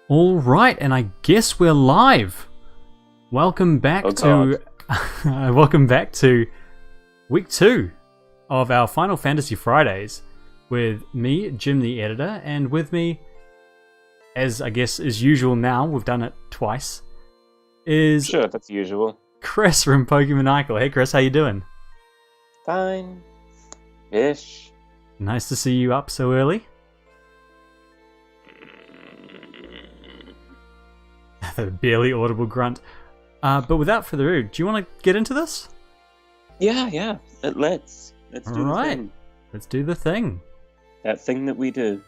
All right, and I guess we're live. Welcome back welcome back to week 2 of our Final Fantasy Fridays with me, Jim the editor, and with me, as I guess is usual now, we've done it twice, is Sure, that's usual. Chris from Pokemaniacal. Hey Chris, how you doing? Fine. Ish. Nice to see you up so early. The barely audible grunt. But without further ado, do you want to get into this? Yeah. Let's do the thing. Let's do the thing. That thing that we do.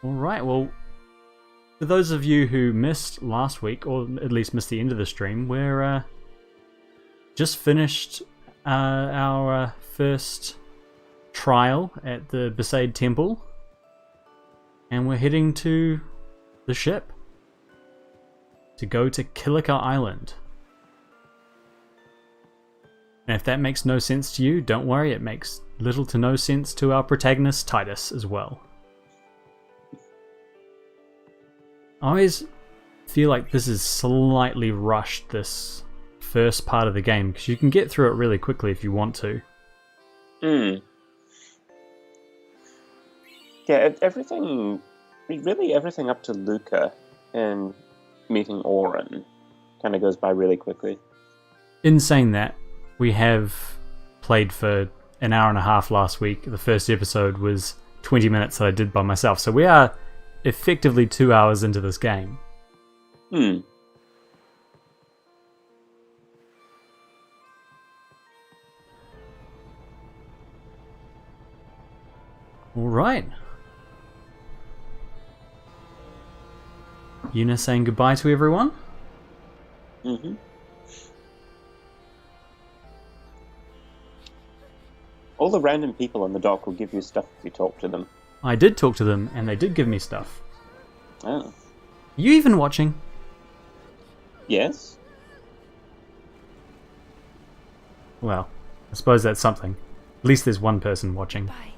Alright, well, for those of you who missed last week, or at least missed the end of the stream, we're just finished our first trial at the Besaid Temple, and we're heading to the ship to go to Kilika Island. And if that makes no sense to you, don't worry, it makes little to no sense to our protagonist Titus as well. I always feel like this is slightly rushed, this first part of the game, because you can get through it really quickly if you want to. Yeah, everything up to Luca and meeting Auron kind of goes by really quickly. In saying that, we have played for an hour and a half last week. The first episode was 20 minutes that I did by myself, so we are effectively 2 hours into this game. Alright. Yuna saying goodbye to everyone? All the random people on the dock will give you stuff if you talk to them. I did talk to them, and they did give me stuff. Oh. Are you even watching? Yes? Well, I suppose that's something. At least there's one person watching. Bye.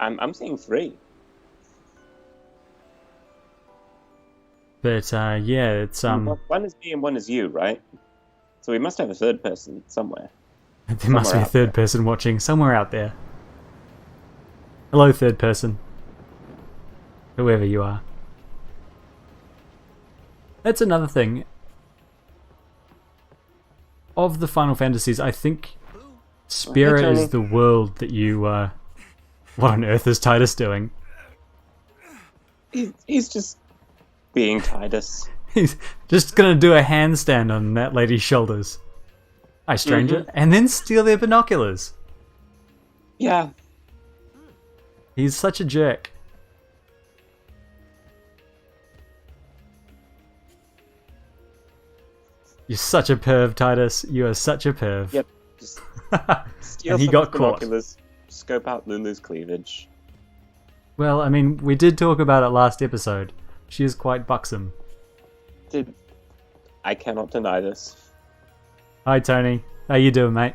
I'm seeing 3. But, yeah, it's, One is me and one is you, right? So we must have a third person somewhere. there must be a third person watching somewhere out there. Hello, third person. Whoever you are. That's another thing. Of the Final Fantasies, I think Spira is the world that you, what on earth is Titus doing? He's just being Titus. He's just gonna do a handstand on that lady's shoulders. Hi, stranger. And then steal their binoculars. Yeah. He's such a jerk. You're such a perv, Titus. You are such a perv. Yep. Just steal And he some got caught. binoculars, scope out Lulu's cleavage. Well, I mean, we did talk about it last episode. She is quite buxom. I cannot deny this. Hi, Tony. How you doing, mate?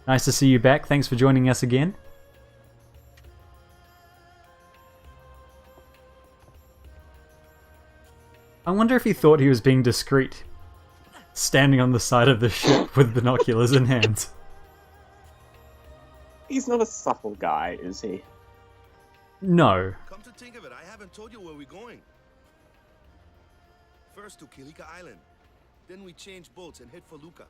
Nice to see you back. Thanks for joining us again. I wonder if he thought he was being discreet, standing on the side of the ship with binoculars in hand. He's not a subtle guy, is he? No. Come to think of it, I haven't told you where we're going. First to Kilika Island. Then we change boats and head for Luca.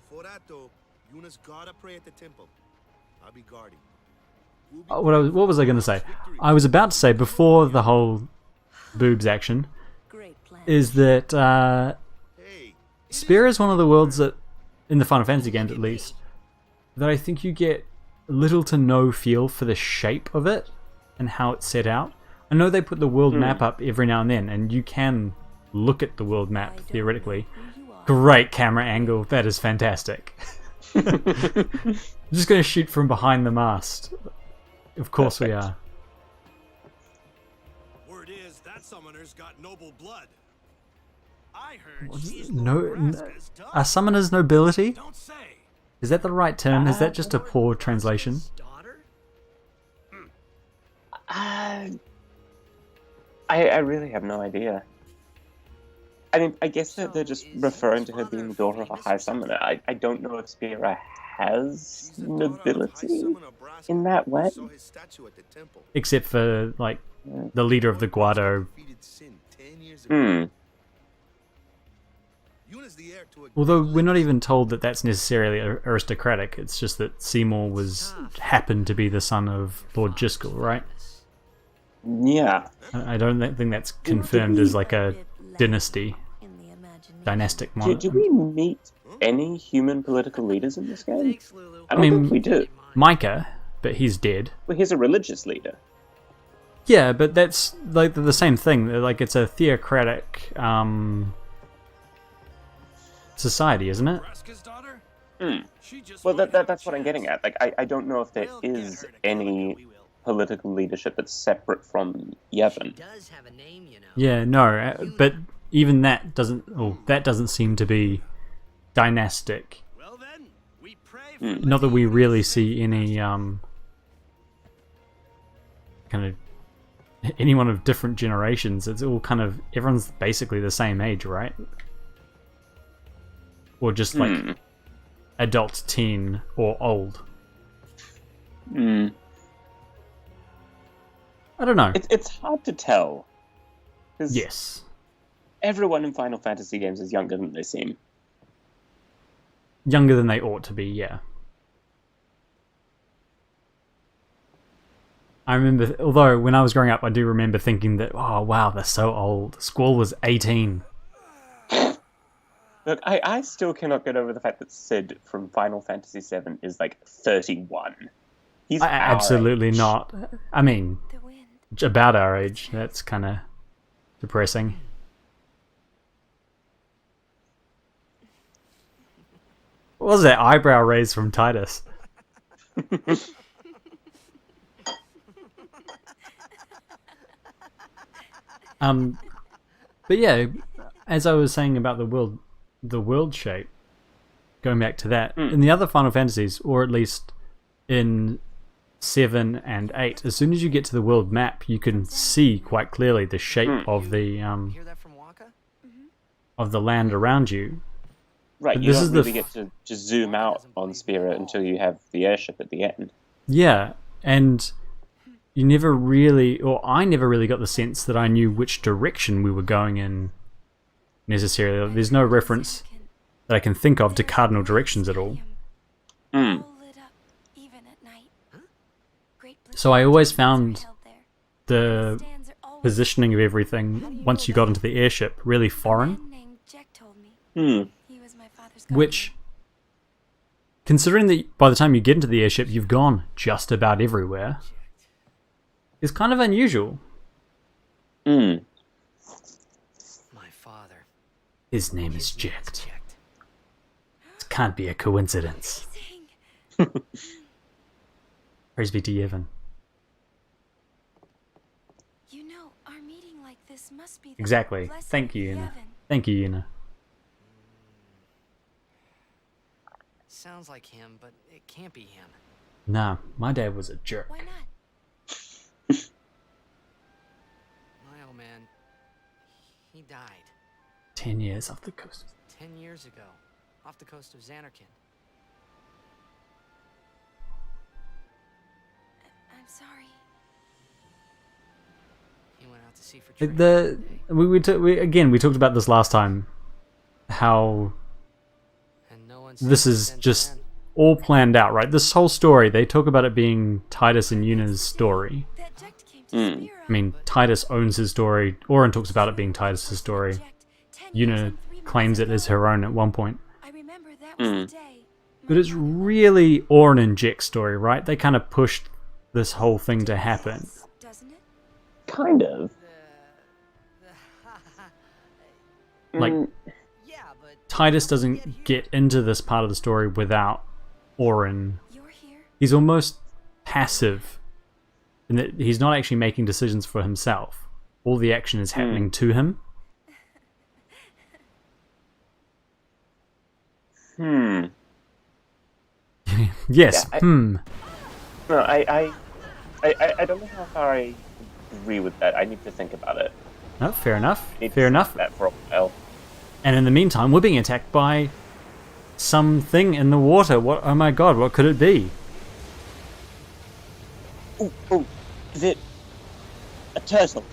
For that though, Yuna's gotta pray at the temple. I'll be guarding. What was I going to say? I was about to say, before the whole boobs action, is that Spira is one of the worlds that, in the Final Fantasy games at least, that I think you get little to no feel for the shape of it and how it's set out. I know they put the world map up every now and then, and you can look at the world map, theoretically. Great camera angle, that is fantastic. I'm just going to shoot from behind the mast. Of course we are. Word is that summoner's got noble blood. I heard Are summoners nobility? Don't say. Is that the right term? Is that just a poor translation? I really have no idea. I mean, I guess that they're just referring to her being the daughter of a high summoner. I don't know if Spira has nobility in that way. Except for, like, the leader of the Guado. Although we're not even told that that's necessarily aristocratic. It's just that Seymour happened to be the son of Lord Jiskel, right? Yeah. I don't think that's confirmed as like a dynasty, dynastic monarch. Do we meet any human political leaders in this game? I mean, don't think we do. Micah, but he's dead. Well, he's a religious leader. Yeah, but that's like the same thing. Like, it's a theocratic society, isn't it? Well, that's what I'm getting at. Like, I don't know if there is any political leadership that's separate from Yevon. Yeah, no, but even that doesn't seem to be dynastic. Not that we really see any kind of anyone of different generations. It's all kind of everyone's basically the same age, right? Or just like adult, teen, or old. I don't know. It's hard to tell. Yes. Everyone in Final Fantasy games is younger than they seem. Younger than they ought to be, yeah. I remember, although when I was growing up, I do remember thinking that, oh wow, they're so old. Squall was 18. Look, I still cannot get over the fact that Sid from Final Fantasy VII is like 31. He's absolutely not. I mean, about our age. That's kind of depressing. What was that eyebrow raise from Titus? But yeah, as I was saying about the world shape, going back to that, in the other Final Fantasies, or at least in 7 and 8, as soon as you get to the world map, you can see quite clearly the shape of the land around you. Right, but you don't really get to just zoom out on Spira until you have the airship at the end. Yeah, and you never really, or I never really got the sense that I knew which direction we were going in necessarily. There's no reference that I can think of to cardinal directions at all. So I always found the positioning of everything once you got into the airship really foreign. Which, considering that by the time you get into the airship you've gone just about everywhere, is kind of unusual. My father. His name is Jecht. It can't be a coincidence. Praise be to Yevon. You know, our meeting like this must be exactly. Thank you, Una. Thank you, Una. Sounds like him, but it can't be him. Nah, my dad was a jerk. Why not? My old man, he died. 10 years off the coast. 10 years ago, off the coast of Xanarkand. I'm sorry. He went out to sea for trade. We talked about this last time. How this is just all planned out, right? This whole story, they talk about it being Titus and Yuna's story. I mean, Titus owns his story. Auron talks about it being Titus' story. Yuna claims it as her own at one point. But it's really Auron and Jecht's story, right? They kind of pushed this whole thing to happen. Kind of. Like, Titus doesn't get into this part of the story without Auron. He's almost passive in that he's not actually making decisions for himself. All the action is happening to him. Yes. Yeah, No, I don't know how far I agree with that. I need to think about it. No, fair enough. I need to Fair think enough. about that for a while. And in the meantime, we're being attacked by something in the water. What? Oh my god! What could it be? Oh, is it a turtle?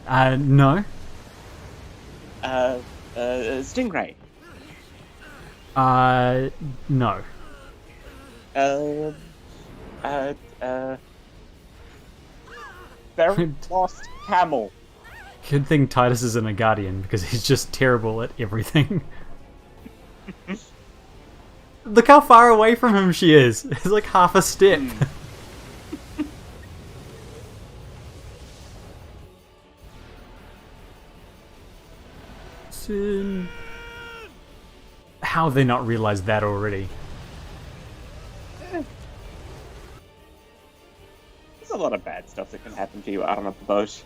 No. Stingray. No. Very lost camel. Good thing Titus isn't a guardian because he's just terrible at everything. Look how far away from him she is. It's like half a step. Sin. How have they not realized that already? There's a lot of bad stuff that can happen to you out on a boat.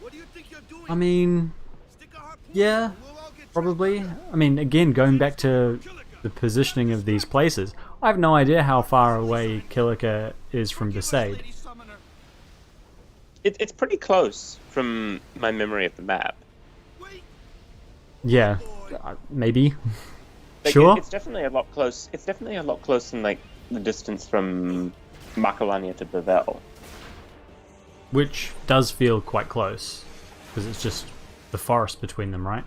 What do you think you're doing? I mean, Stick a harpoon yeah, and we'll all get probably. I mean, again, going back to the positioning of these places, I have no idea how far away Kilika is from Besaid. Lady Summoner. It's pretty close from my memory of the map. Wait, Yeah, maybe. Like, Sure. It's definitely a lot close. It's definitely a lot closer than like the distance from Makalania to Bevel. Which does feel quite close, because it's just the forest between them, right?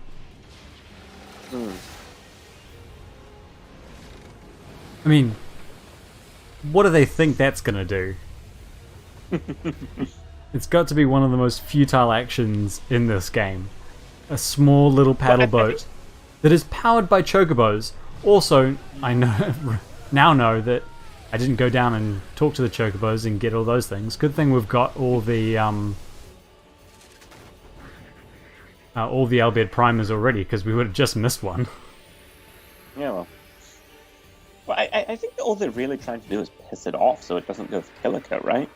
I mean, what do they think that's gonna do? It's got to be one of the most futile actions in this game. A small little paddle boat that is powered by chocobos. Also, I now know that I didn't go down and talk to the chocobos and get all those things. Good thing we've got all the Albed primers already, because we would have just missed one. Yeah, well, I think all they're really trying to do is piss it off so it doesn't go for Kilika, right?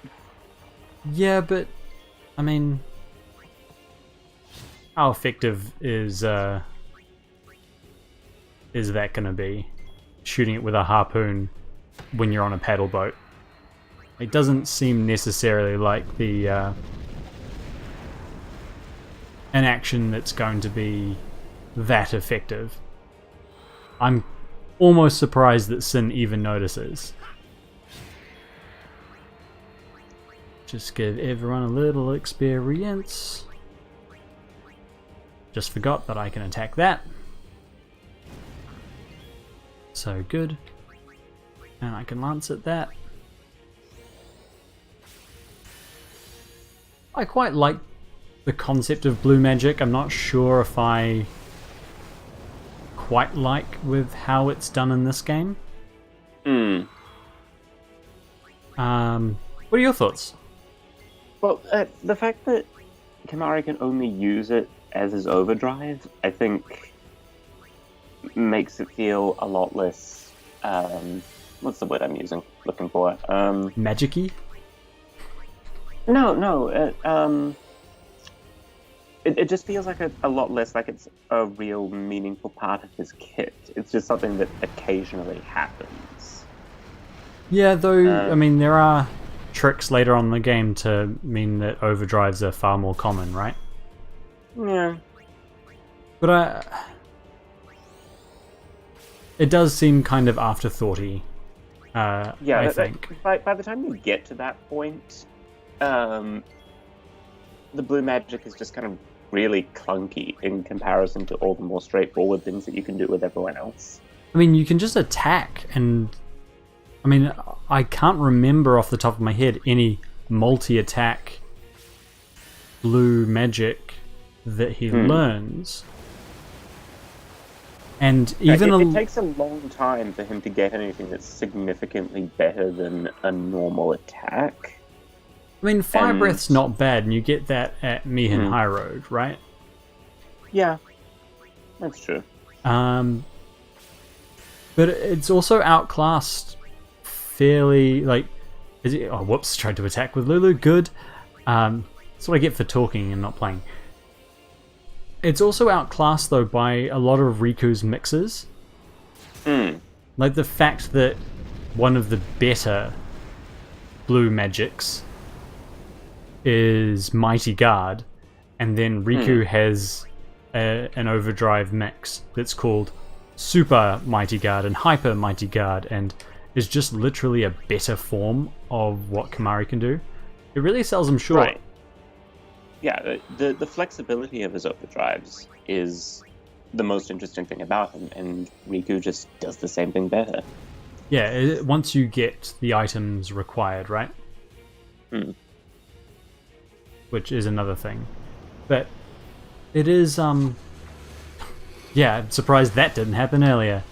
Yeah, but I mean, how effective is that going to be? Shooting it with a harpoon when you're on a paddle boat. It doesn't seem necessarily like the an action that's going to be that effective. I'm almost surprised that Sin even notices. Just give everyone a little experience. Just forgot that I can attack that. So good. And I can lance at that. I quite like the concept of blue magic. I'm not sure if I quite like with how it's done in this game. What are your thoughts? Well, the fact that Kamari can only use it as his overdrive, I think, makes it feel a lot less. What's the word I'm looking for? Magic-y? No. It just feels like a lot less like it's a real meaningful part of his kit. It's just something that occasionally happens. Yeah, though, I mean, there are tricks later on in the game to mean that overdrives are far more common, right? Yeah. But it does seem kind of afterthoughty, I think. By the time you get to that point, the blue magic is just kind of really clunky in comparison to all the more straightforward things that you can do with everyone else. I mean, you can just attack, and I mean, I can't remember off the top of my head any multi-attack blue magic that he learns. And even it takes a long time for him to get anything that's significantly better than a normal attack. I mean, Fire Breath's not bad, and you get that at Mihin High Road, right? Yeah, that's true. But it's also outclassed fairly, like... Oh, whoops, tried to attack with Lulu, good. That's what I get for talking and not playing. It's also outclassed, though, by a lot of Riku's mixes. Like the fact that one of the better blue magics is Mighty Guard, and then Riku has an overdrive mix that's called Super Mighty Guard and Hyper Mighty Guard, and is just literally a better form of what Kimahri can do. It really sells him short. Right. Yeah, the flexibility of his overdrives is the most interesting thing about him, and Riku just does the same thing better. Yeah, once you get the items required, right? Which is another thing. But it is, yeah, I'm surprised that didn't happen earlier.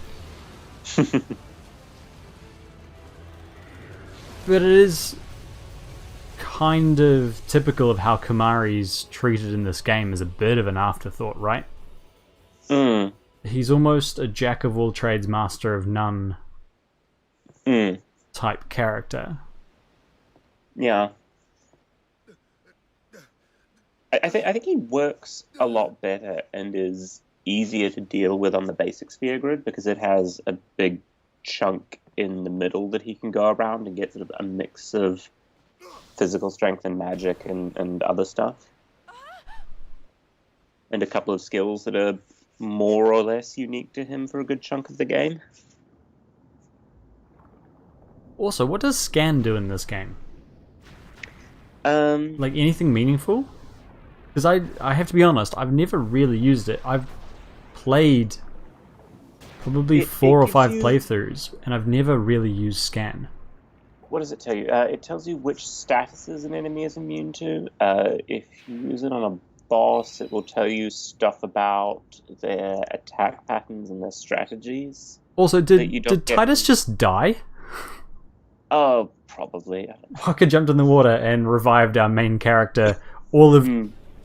But it is kind of typical of how Kimahri's treated in this game as a bit of an afterthought, right? He's almost a jack of all trades, master of none type character. Yeah. I think he works a lot better and is easier to deal with on the basic sphere grid because it has a big chunk in the middle that he can go around and get sort of a mix of physical strength and magic and other stuff. And a couple of skills that are more or less unique to him for a good chunk of the game. Also, what does Scan do in this game? Um, Like, anything meaningful? Because I have to be honest, I've never really used it. I've played probably It 4 or gives 5 you- playthroughs, and I've never really used Scan. what does it tell you? It tells you which statuses an enemy is immune to. If you use it on a boss, it will tell you stuff about their attack patterns and their strategies. Also, that you did don't get- Titus just die? Oh, probably. Waka jumped in the water and revived our main character all of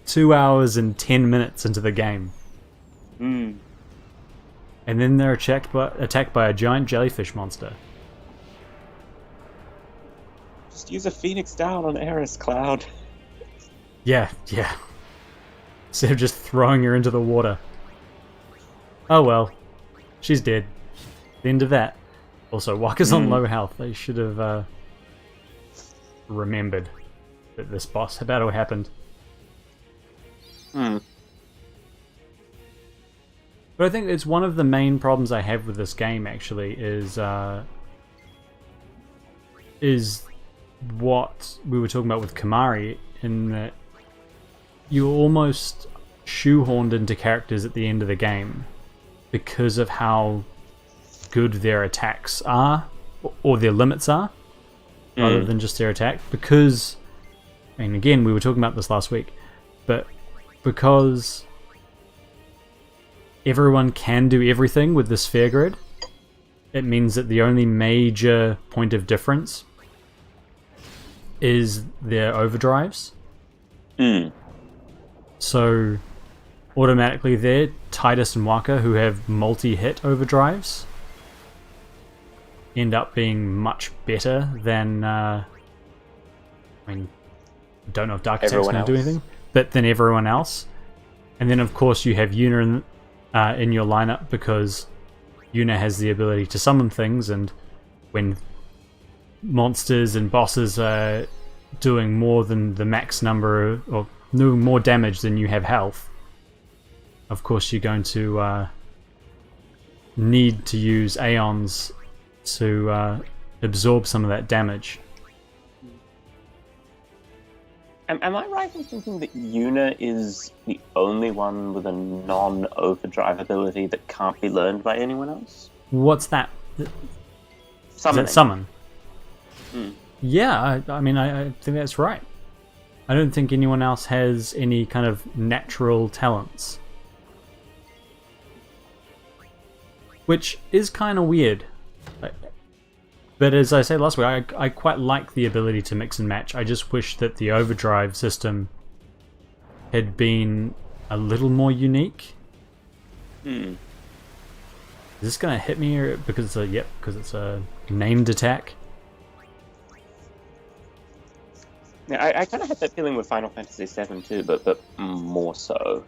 2 hours and 10 minutes into the game. And then they're attacked by a giant jellyfish monster. Just use a Phoenix down on Eris, Cloud. Yeah. Instead of just throwing her into the water. Oh well. She's dead. The end of that. Also, Waka's on low health. They should have remembered that this boss battle happened. But I think it's one of the main problems I have with this game, actually, is what we were talking about with Kimahri, in that you're almost shoehorned into characters at the end of the game because of how good their attacks are, or their limits are, rather than just their attack. Because, and again, we were talking about this last week, but because everyone can do everything with the sphere grid, it means that the only major point of difference is their overdrives. So automatically there, Titus and Waka, who have multi-hit overdrives, end up being much better than I don't know if Dark Attack's going to do anything, but than everyone else. And then of course you have Yuna in your lineup, because Yuna has the ability to summon things, and when monsters and bosses are doing more than the max number, or doing more damage than you have health, of course you're going to need to use Aeons to absorb some of that damage. Am I right in thinking that Yuna is the only one with a non-overdrive ability that can't be learned by anyone else? What's that? Summoning. Is that summon? Yeah, I mean, I think that's right. I don't think anyone else has any kind of natural talents. Which is kind of weird. But as I said last week, I quite like the ability to mix and match. I just wish that the overdrive system had been a little more unique. Is this going to hit me because it's a named attack? Yeah, I kind of had that feeling with Final Fantasy VII too, but more so.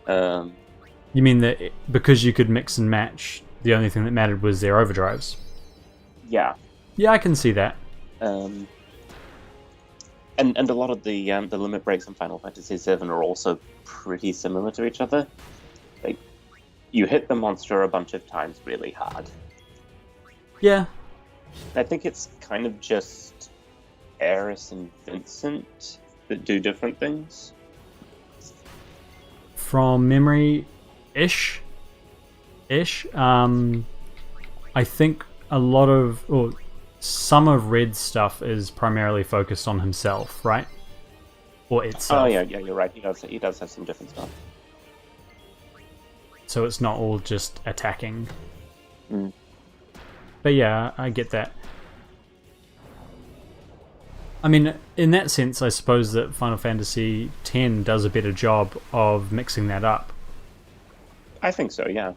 You mean that because you could mix and match, the only thing that mattered was their overdrives? Yeah. Yeah, I can see that. And a lot of the limit breaks in Final Fantasy VII are also pretty similar to each other. Like, you hit the monster a bunch of times really hard. Yeah. I think it's kind of just Eris and Vincent that do different things. From memory, ish. I think a lot of, or some of Red's stuff is primarily focused on himself, right? Or itself. Oh yeah, you're right. He does have some different stuff. So it's not all just attacking. Mm. But yeah, I get that. I mean, in that sense, I suppose that Final Fantasy X does a better job of mixing that up. I think so, yeah.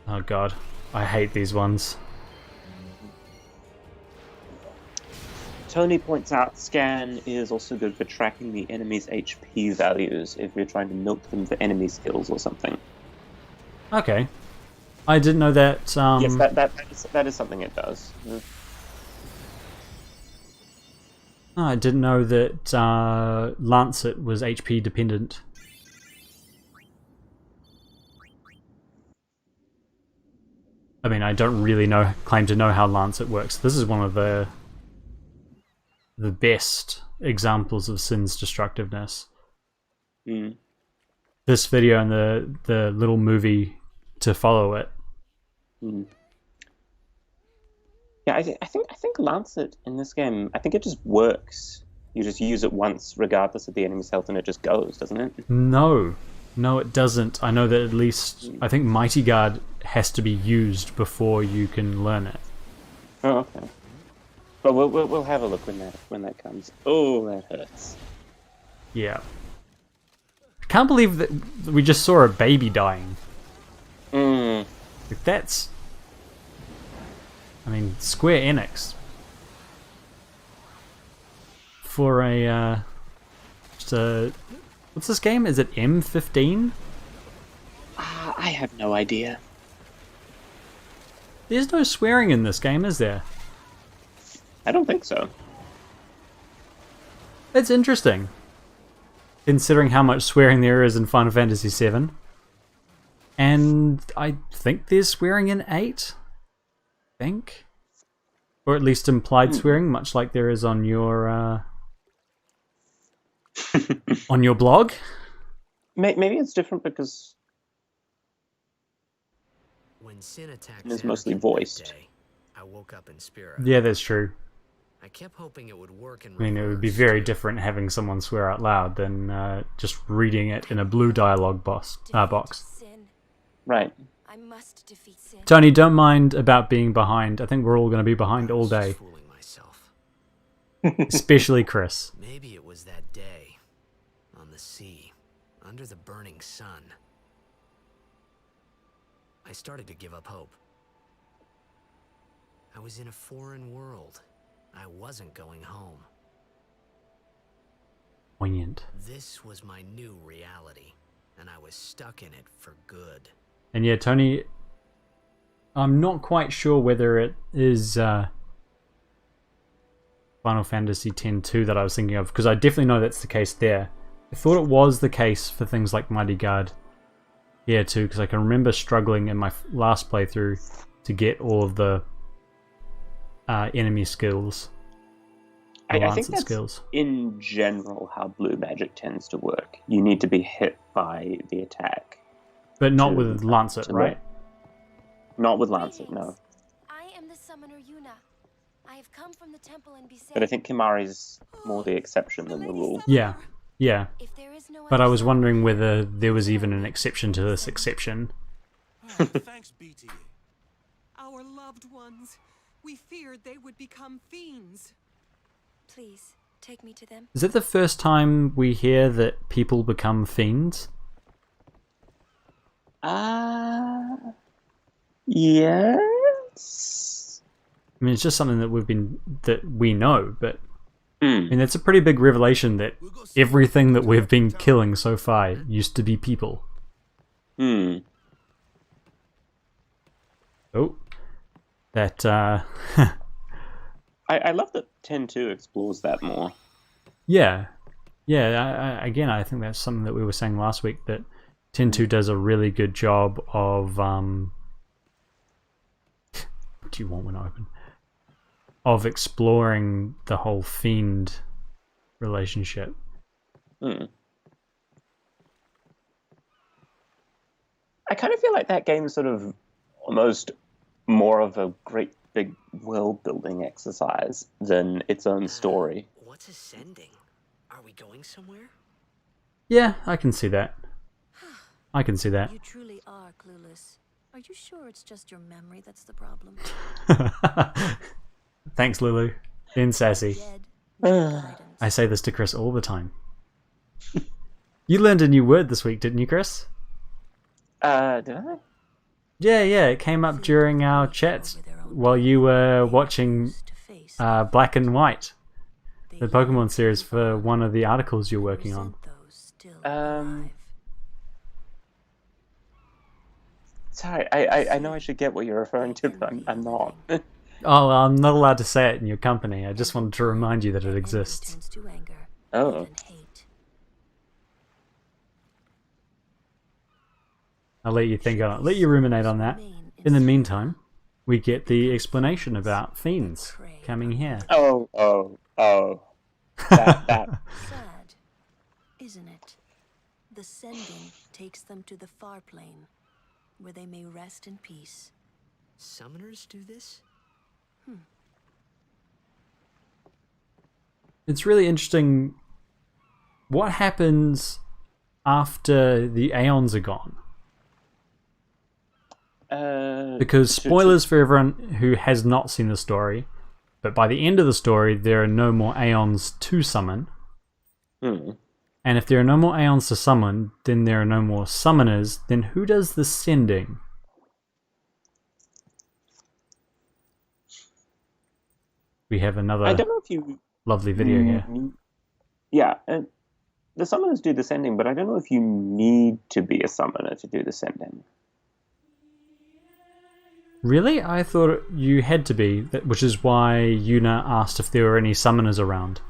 Oh god, I hate these ones. Tony points out Scan is also good for tracking the enemy's HP values if you're trying to milk them for enemy skills or something. Okay. I didn't know that... Yes, that is something it does. Mm. I didn't know that Lancet was HP dependent. I mean, I don't really claim to know how Lancet works. This is one of the best examples of Sin's destructiveness. Mm. This video and the little movie to follow it. Mm. Yeah, I think Lancet in this game, I think it just works. You just use it once, regardless of the enemy's health, and it just goes, doesn't it? No, it doesn't. I know that at least I think Mighty Guard has to be used before you can learn it. Oh, okay. But we'll have a look when that comes. Oh, that hurts. Yeah. I can't believe that we just saw a baby dying. Mm. Like, that's... I mean, Square Enix. For a... just a... What's this game? Is it M15? I have no idea. There's no swearing in this game, is there? I don't think so. It's interesting. Considering how much swearing there is in Final Fantasy VII. And I think there's swearing in 8. I think. Or at least implied swearing, much like there is on your on your blog. Maybe it's different because When Sin attacked it's mostly Xanarkand that voiced. day, I woke up in Spira. Yeah, that's true. I kept hoping it would work in I mean, it would be reverse, very too. different having someone swear out loud than just reading it in a blue dialogue box. Sin. Right. I must defeat Sin. Tony, don't mind about being behind. I think we're all going to be behind all I was just day. fooling myself. Especially Chris. Maybe it was that day on the sea, under the burning sun. I started to give up hope. I was in a foreign world. I wasn't going home. Poignant. This was my new reality, and I was stuck in it for good. And yeah, Tony, I'm not quite sure whether it is Final Fantasy X-2 that I was thinking of, because I definitely know that's the case there. I thought it was the case for things like Mighty Guard here too, because I can remember struggling in my last playthrough to get all of the enemy skills. I think that's skills. in general how blue magic tends to work. You need to be hit by the attack. But not to- with Lancet, to right? Not with Lancet, no. I am the summoner Yuna. I have come from the temple in Bisei. But I think Kimari's more the exception than the rule. Yeah. If there is no But other I was summoner, wondering whether there was even an exception to this exception. Thanks, BT. Our loved ones. We feared they would become fiends. please take me to them. Is it the first time we hear that people become fiends? Yes. I mean, it's just something that we know, but I Hmm. mean, it's a pretty big revelation that everything that we've been killing so far used to be people. Hmm. Oh, that I love that 10-2 explores that more. Yeah, yeah. Again, I think that's something that we were saying last week, that 10-2 does a really good job of what do you want when I open? Of exploring the whole fiend relationship. Hmm. I kind of feel like that game is sort of almost more of a great big world building exercise than its own story. What's ascending? Are we going somewhere? Yeah, I can see that. I can see that. You truly are clueless. Are you sure it's just your memory that's the problem? Thanks, Lulu. Being sassy. Dead, no guidance. I say this to Chris all the time. You learned a new word this week, didn't you, Chris? Did I? Yeah, it came up during our chats while you were watching Black and White, the Pokemon series, for one of the articles you're working on. Sorry, I know I should get what you're referring to, but I'm not. Oh, I'm not allowed to say it in your company. I just wanted to remind you that it exists. Oh. I'll let you think on it. Let you ruminate on that. In the meantime, we get the explanation about fiends coming here. Oh. That. Sad, isn't it? The sending takes them to the far plane, where they may rest in peace. Summoners do this? It's really interesting. What happens after the Aeons are gone? Because spoilers for everyone who has not seen the story, but by the end of the story, there are no more Aeons to summon. Hmm. And if there are no more Aeons to summon, then there are no more summoners. Then who does the sending? We have another I don't know if you lovely video here. Yeah, the summoners do the sending, but I don't know if you need to be a summoner to do the sending. Really? I thought you had to be, which is why Yuna asked if there were any summoners around.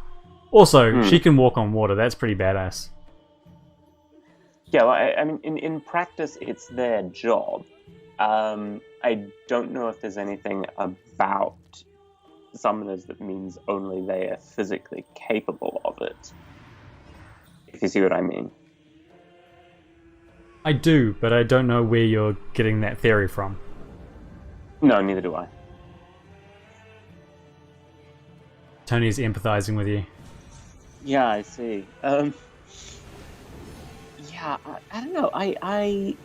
Also, she can walk on water. That's pretty badass. Yeah, well, I mean, in practice, it's their job. I don't know if there's anything about summoners that means only they are physically capable of it. If you see what I mean. I do, but I don't know where you're getting that theory from. No, neither do I. Tony's empathizing with you. Yeah, I see. Yeah, I don't know. I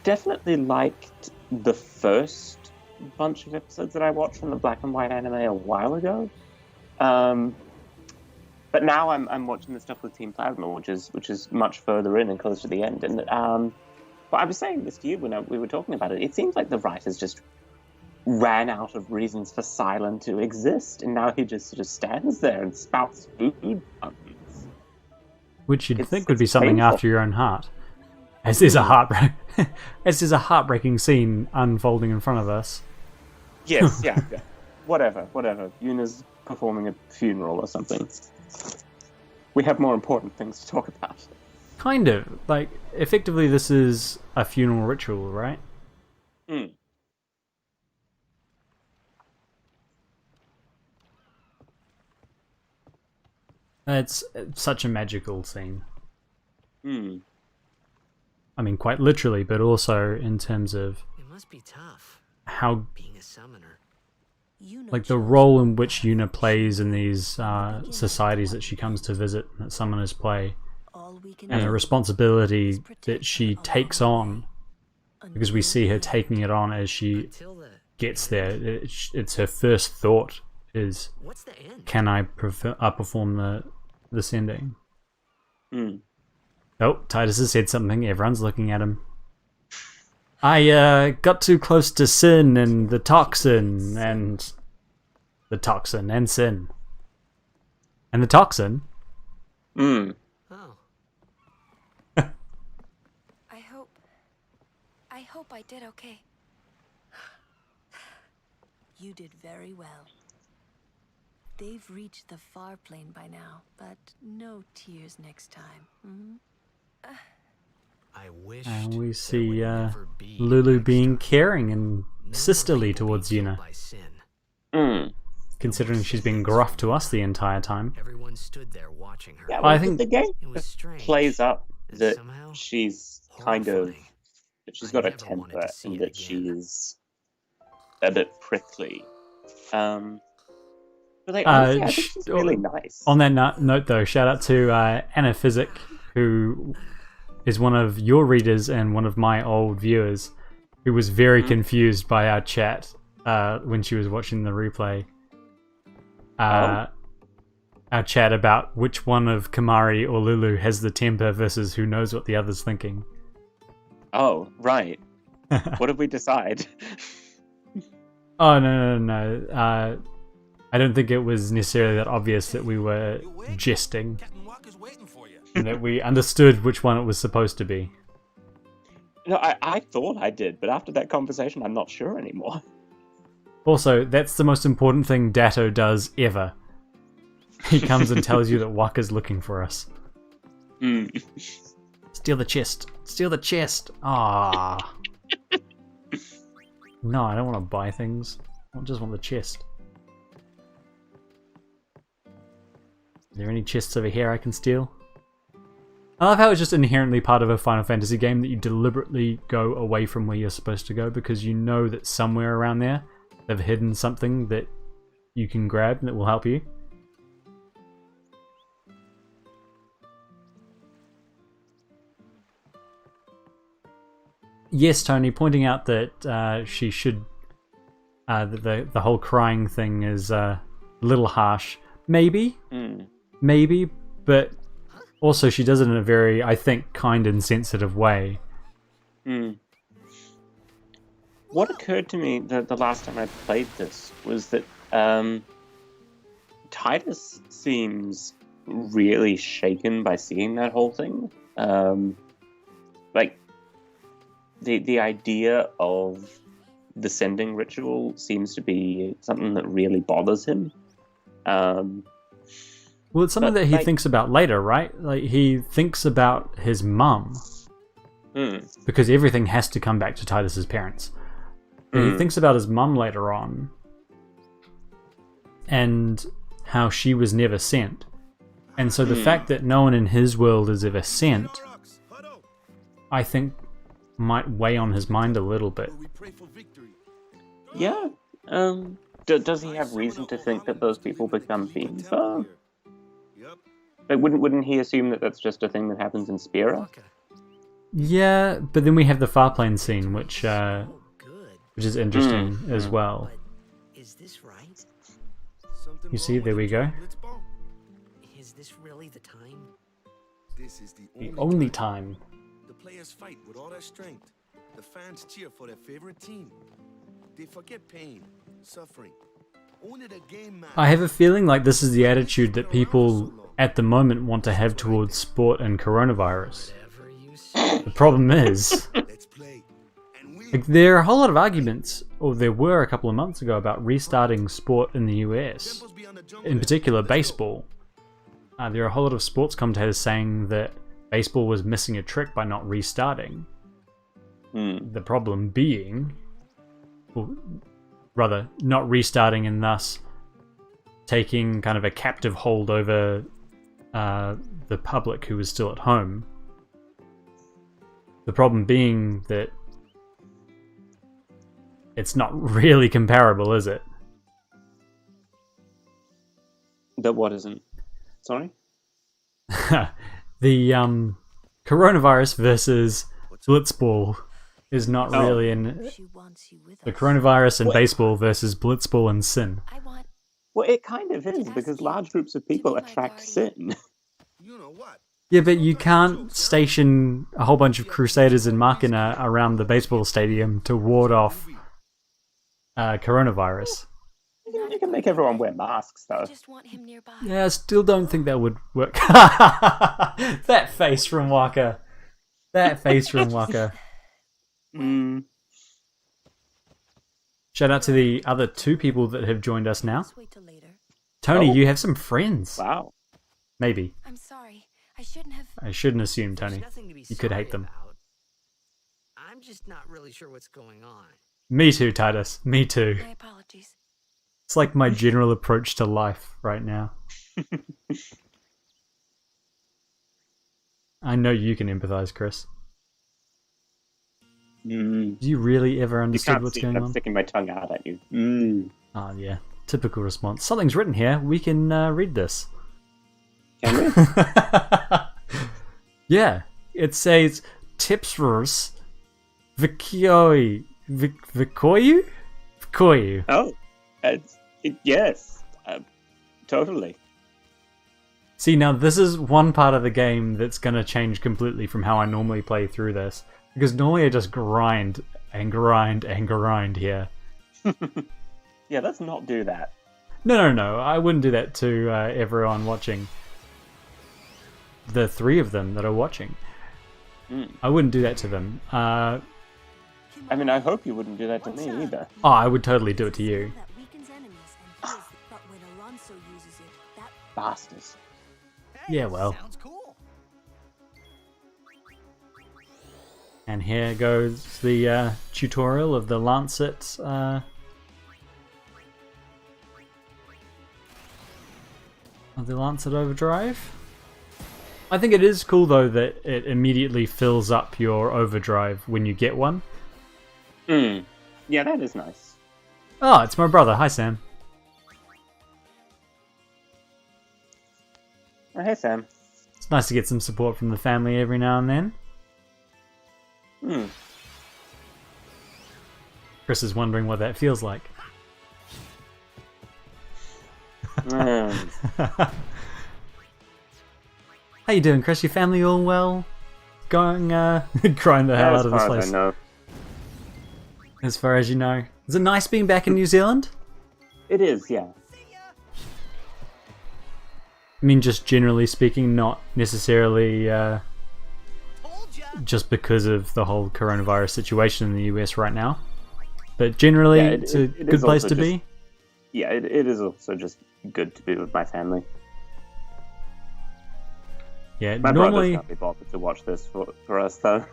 definitely liked the first bunch of episodes that I watched from the Black and White anime a while ago. But now I'm watching the stuff with Team Plasma, which is much further in and closer to the end. And but I was saying this to you when we were talking about it. It seems like the writers just ran out of reasons for Silent to exist, and now he just sort of stands there and spouts food puns. Which you'd think would be something painful. after your own heart. As there's a heartbreaking scene unfolding in front of us. Yes, yeah. Whatever. Yuna's performing a funeral or something. We have more important things to talk about. Kind of. Like, effectively this is a funeral ritual, right? Mm. It's such a magical scene. Mm. I mean, quite literally, but also in terms of It must be tough, how, being a summoner. like, the role in which Yuna plays in these societies that she comes to visit, that summoners play, and the responsibility that she takes on, because we see her taking it on as she Until the... gets there. It's her first thought is, What's the end? can I perform the sending? Mm. Oh, Titus has said something. Everyone's looking at him. I got too close to sin and the toxin and sin. And the toxin? Mm. Oh, I hope I did okay. You did very well. They've reached the far plane by now, but no tears next time. I wish And we there see would never be Lulu next being time. caring and No sisterly more people towards being Yuna, killed by sin. Mm. considering she's been gruff to us the entire time. Everyone stood there watching her. Yeah, I well, think- the game It was strange. plays up and that somehow she's kind of horrifying. that she's I got a never wanted temper to see and it that again. she's a bit prickly. But like honestly, I think she's really nice. On that note, though, shout out to Anna Physic, who is one of your readers and one of my old viewers, who was very confused by our chat when she was watching the replay. Our chat about which one of Kamari or Lulu has the temper versus who knows what the other's thinking. Oh, right. What did we decide? Oh, no. I don't think it was necessarily that obvious that we were jesting, Captain Walker's waiting for you. and that we understood which one it was supposed to be. No, I thought I did, but after that conversation, I'm not sure anymore. Also, that's the most important thing Datto does ever. He comes and tells you that Waka's looking for us. Mm. Steal the chest. Steal the chest. Ah. No, I don't want to buy things. I just want the chest. Is there any chests over here I can steal? I love how it's just inherently part of a Final Fantasy game that you deliberately go away from where you're supposed to go because you know that somewhere around there they've hidden something that you can grab that will help you. Yes, Tony, pointing out that she should... the whole crying thing is a little harsh. Maybe. Maybe, but also she does it in a very, I think, kind and sensitive way. What occurred to me the last time I played this was that Titus seems really shaken by seeing that whole thing. Like, the idea of the sending ritual seems to be something that really bothers him. Well, it's something But, that he like- thinks about later, right? Like, he thinks about his mum, because everything has to come back to Titus's parents. But he thinks about his mum later on, and how she was never sent. And so the fact that no one in his world is ever sent, I think, might weigh on his mind a little bit. We pray for victory. Yeah. Does he have reason to think that those people become fiends, though? Yep. Like, wouldn't he assume that that's just a thing that happens in Spira? Waka. Yeah, but then we have the Farplane scene, which Good. is interesting as well. But is this right? Something You see, wrong there with we go. Let's bump. Is this really the time? This is the The only only time. The players fight with all their strength. The fans cheer for their favorite team. They forget pain, suffering. Only the game matters. I have a feeling like this is the attitude that people at the moment want to have towards sport and coronavirus. Whatever you say. The problem is, Let's play. And we like, there are a whole lot of arguments, or there were a couple of months ago, about restarting sport in the US. temples beyond the jungle. In particular, Let's go. baseball. There are a whole lot of sports commentators saying that baseball was missing a trick by not restarting. The problem being, well, rather, not restarting and thus taking kind of a captive hold over the public who was still at home. The problem being that it's not really comparable, is it? That what isn't? Sorry? The coronavirus versus Blitzball is not Oh. really in She wants you with the us. coronavirus and What? baseball versus Blitzball and Sin. I want Well, it kind of is, because large groups of people be my attract guardian. sin. You know what? Yeah, but you can't station a whole bunch of Crusaders and Machina around the baseball stadium to ward off coronavirus. You can make everyone wear masks, I though. just want him nearby. Yeah, I still don't think that would work. That face from Waka. That face from Waka. Shout out to the other two people that have joined us now. Let's wait till later. Tony, Oh. you have some friends. Wow. Maybe. I'm sorry. I shouldn't have. I shouldn't assume, There's Tony. nothing to be You could sorry hate them. about. I'm just not really sure what's going on. Me too, Titus. Me too. My apologies. It's like my general approach to life right now. I know you can empathize, Chris. Mm. Do you really ever You understood can't what's see, going I'm on? sticking my tongue out at you. Mm. Oh, yeah. Typical response. Something's written here. We can read this. Can we? Yeah. It says, Tipsverse Vikoyu? Vikoyu. Oh, yes. Totally. See, now this is one part of the game that's going to change completely from how I normally play through this. Because normally I just grind and grind and grind here. Yeah, let's not do that. No. I wouldn't do that to everyone watching. The three of them that are watching. I wouldn't do that to them. I mean, I hope you wouldn't do that to me either. Oh, I would totally do it to you. That weakens enemies and kills, but when Alonso uses it, that Bastards. Yeah, well. Sounds cool. And here goes the tutorial of the Lancet. Of the Lancet Overdrive. I think it is cool though that it immediately fills up your overdrive when you get one. Yeah, that is nice. Oh, it's my brother. Hi, Sam. Oh, hey, Sam. It's nice to get some support from the family every now and then. Chris is wondering what that feels like. How you doing, Chris? Your family all well? Going, crying the hell out of this As far place. as I know. As far as you know. Is it nice being back in New Zealand? It is, yeah. I mean, just generally speaking, not necessarily just because of the whole coronavirus situation in the US right now. But generally, Yeah, it's a it good is place also to just- be. Yeah, it is also just good to be with my family. Yeah, My normally... brother's not be bothered to watch this for us, though.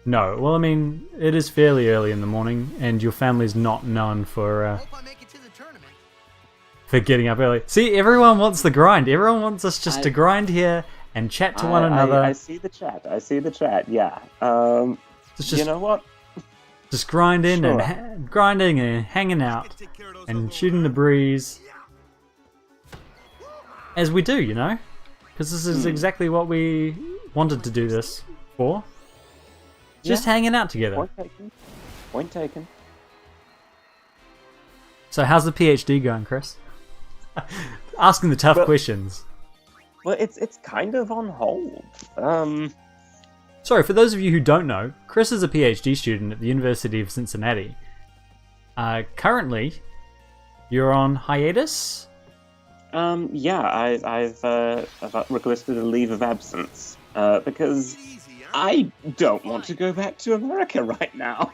No, well, I mean, it is fairly early in the morning, and your family's not known for Hope I make it to the tournament. for getting up early. See, everyone wants the grind. Everyone wants us just to grind here and chat to one another. I see the chat. Yeah. It's You know what? just grinding Sure. and grinding and hanging out and shooting the breeze, as we do, you know, because this is exactly what we wanted to do this for. Just hanging out together. Point taken. So, how's the PhD going, Chris? Asking the tough questions. Well, it's kind of on hold. Sorry, for those of you who don't know, Chris is a PhD student at the University of Cincinnati. Currently, you're on hiatus? Yeah, I've requested a leave of absence because I don't want to go back to America right now.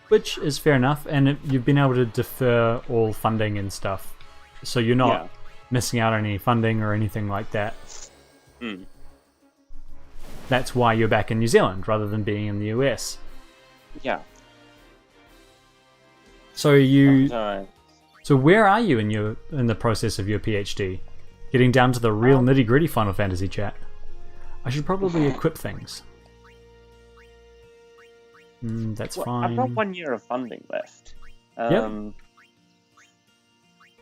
Which is fair enough, and you've been able to defer all funding and stuff. So you're not missing out on any funding or anything like that. That's why you're back in New Zealand rather than being in the US. Yeah. So you... Sometimes. So where are you in the process of your PhD? Getting down to the real nitty-gritty Final Fantasy chat. I should probably equip things. That's fine. I've got 1 year of funding left. None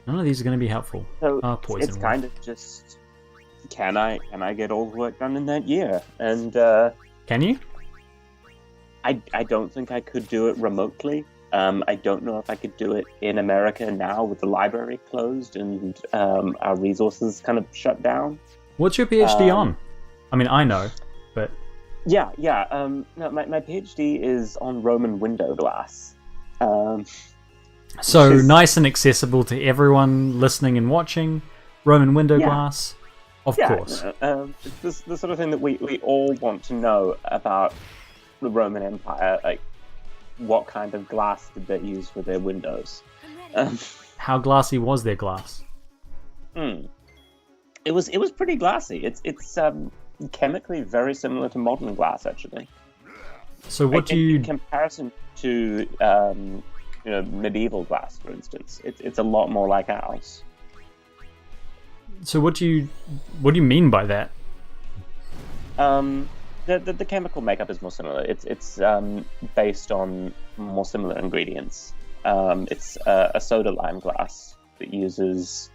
of these are going to be helpful. So Poison it's one. kind of just, can I get all the work done in that year? And Can you? I don't think I could do it remotely. I don't know if I could do it in America now with the library closed and our resources kind of shut down. What's your PhD on? I mean, I know, but... Yeah. No, my PhD is on Roman window glass. So which is- nice and accessible to everyone listening and watching. Roman window glass, of course. It's the sort of thing that we all want to know about the Roman Empire. Like, what kind of glass did they use for their windows? How glassy was their glass? It was pretty glassy. It's chemically very similar to modern glass, actually. So what do you... In comparison to medieval glass, for instance, it's a lot more like ours. So what do you mean by that? The chemical makeup is more similar. It's based on more similar ingredients. It's a soda lime glass that uses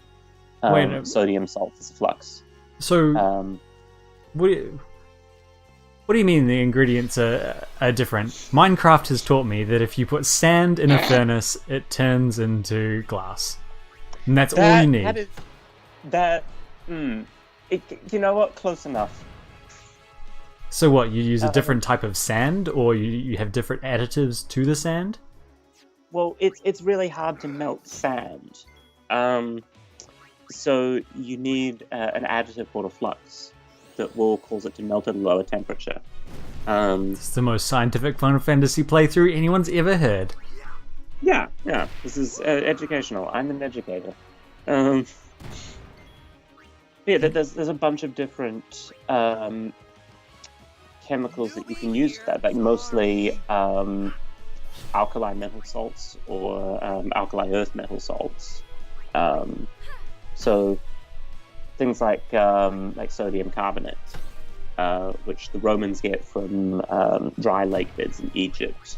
sodium salt as a flux. So what do you mean the ingredients are different? Minecraft has taught me that if you put sand in a furnace, it turns into glass, and that's all you need. You know what? Close enough. So what, you use a different type of sand, or you have different additives to the sand? Well, it's really hard to melt sand. So you need an additive called a flux that will cause it to melt at a lower temperature. It's the most scientific Final Fantasy playthrough anyone's ever heard. Yeah. This is educational. I'm an educator. There's a bunch of different chemicals that you can use for that, like mostly alkali metal salts or alkali earth metal salts. So things like sodium carbonate, which the Romans get from dry lake beds in Egypt.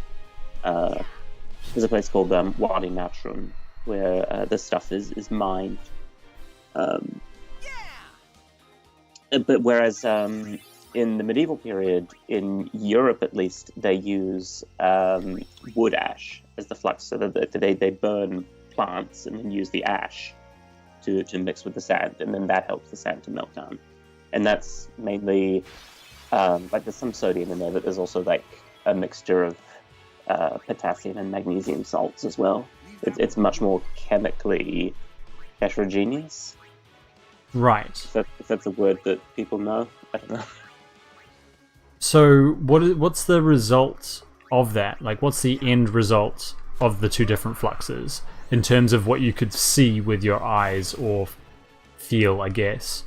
There's a place called Wadi Natron where this stuff is mined. But whereas in the medieval period, in Europe at least, they use wood ash as the flux, so that they burn plants and then use the ash to mix with the sand, and then that helps the sand to melt down. And that's mainly there's some sodium in there, but there's also like a mixture of potassium and magnesium salts as well. It's much more chemically heterogeneous. Right. If that's a word that people know, I don't know. So what's the result of that? Like, what's the end result of the two different fluxes in terms of what you could see with your eyes or feel, I guess?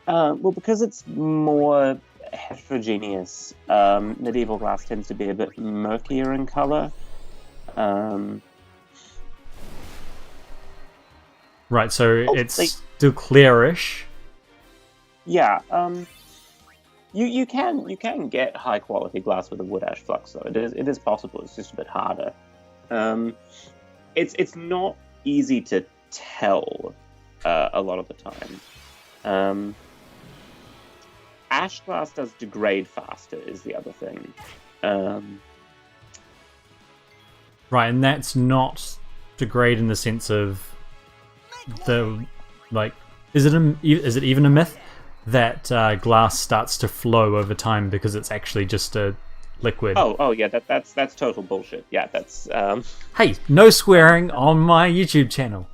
Well, because it's more heterogeneous, medieval glass tends to be a bit murkier in color. Right, so it's still clearish. Yeah, you can get high quality glass with a wood ash flux, though. It is possible. It's just a bit harder. It's not easy to tell a lot of the time. Ash glass does degrade faster, is the other thing. Right, and that's not degrade in the sense of is it even a myth that glass starts to flow over time because it's actually just a liquid? Oh yeah, that's total bullshit. Yeah, that's Hey, no swearing on my YouTube channel.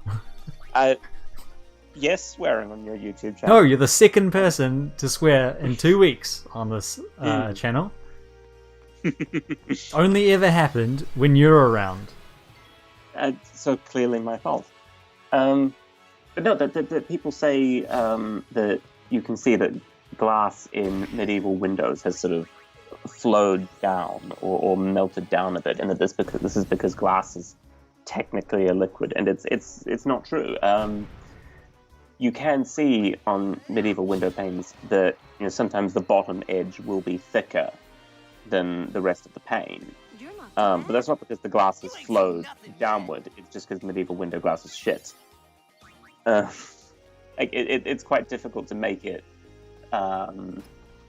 Yes, swearing on your YouTube channel. No, you're the second person to swear in 2 weeks on this channel. Only ever happened when you're around. So clearly my fault. But no, that people say that you can see that glass in medieval windows has sort of flowed down or melted down a bit, and that this is because glass is technically a liquid, and it's not true. You can see on medieval window panes that sometimes the bottom edge will be thicker than the rest of the pane. But that's not because the glass has flowed downward. It's just because medieval window glass is shit. It's quite difficult to make it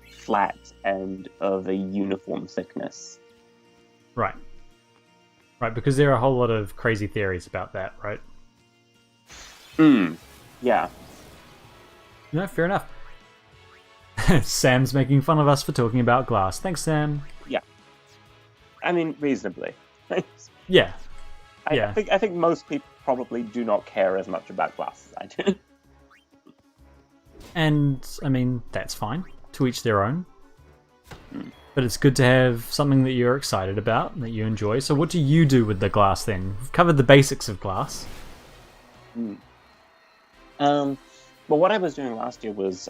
flat and of a uniform thickness. Right, because there are a whole lot of crazy theories about that, right? Yeah. No, fair enough. Sam's making fun of us for talking about glass. Thanks, Sam. Yeah. I mean, reasonably. Yeah. I think most people probably do not care as much about glass as I do. And, I mean, that's fine. To each their own. But it's good to have something that you're excited about, and that you enjoy. So what do you do with the glass then? We've covered the basics of glass. Well, what I was doing last year was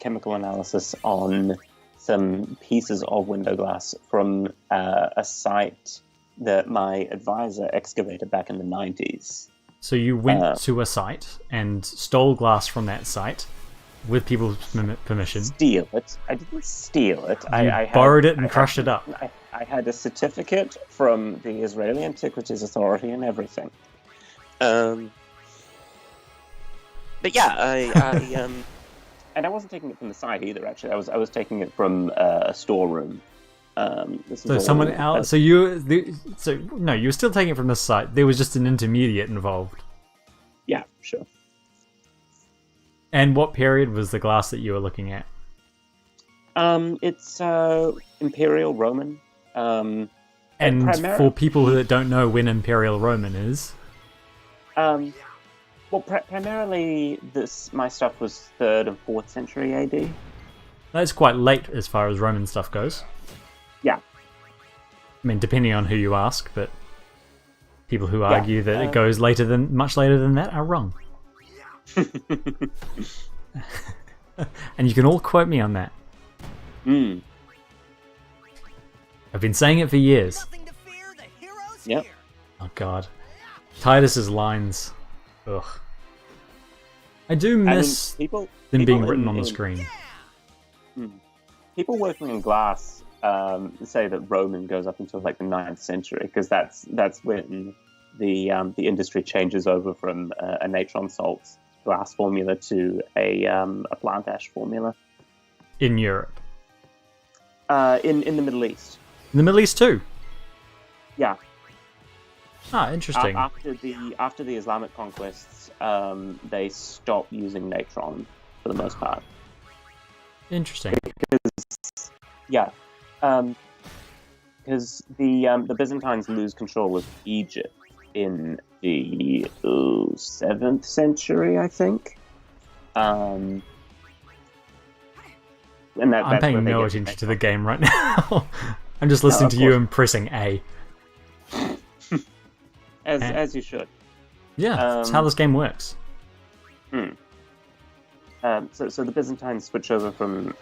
chemical analysis on some pieces of window glass from a site that my advisor excavated back in the 90s. So you went to a site and stole glass from that site with people's permission. Steal it. I didn't steal it. I borrowed it and crushed it up. I had a certificate from the Israeli Antiquities Authority and everything. But yeah, I and I wasn't taking it from the site either. Actually, I was taking it from a storeroom. So someone else. You were still taking it from the site. There was just an intermediate involved. Yeah, sure. And what period was the glass that you were looking at? It's Imperial Roman. And for people that don't know when Imperial Roman is, well, primarily my stuff was 3rd and 4th century AD. That's quite late as far as Roman stuff goes. Yeah. I mean, depending on who you ask, but people who argue that it goes much later than that are wrong. And you can all quote me on that. I've been saying it for years. Yep. Oh god. Titus's lines. Ugh. I do miss them being written on the screen. People working in glass say that Roman goes up until like the 9th century, because that's when the industry changes over from a natron salts glass formula to a plant ash formula. In Europe. In the Middle East. In the Middle East too. Yeah. Ah, interesting. After the Islamic conquests, they stopped using natron for the most part. Interesting. Because the Byzantines lose control of Egypt in the 7th century, I think. And I'm paying no attention to the game right now. I'm just listening to you and pressing A. As you should. Yeah, that's how this game works. So the Byzantines switch over from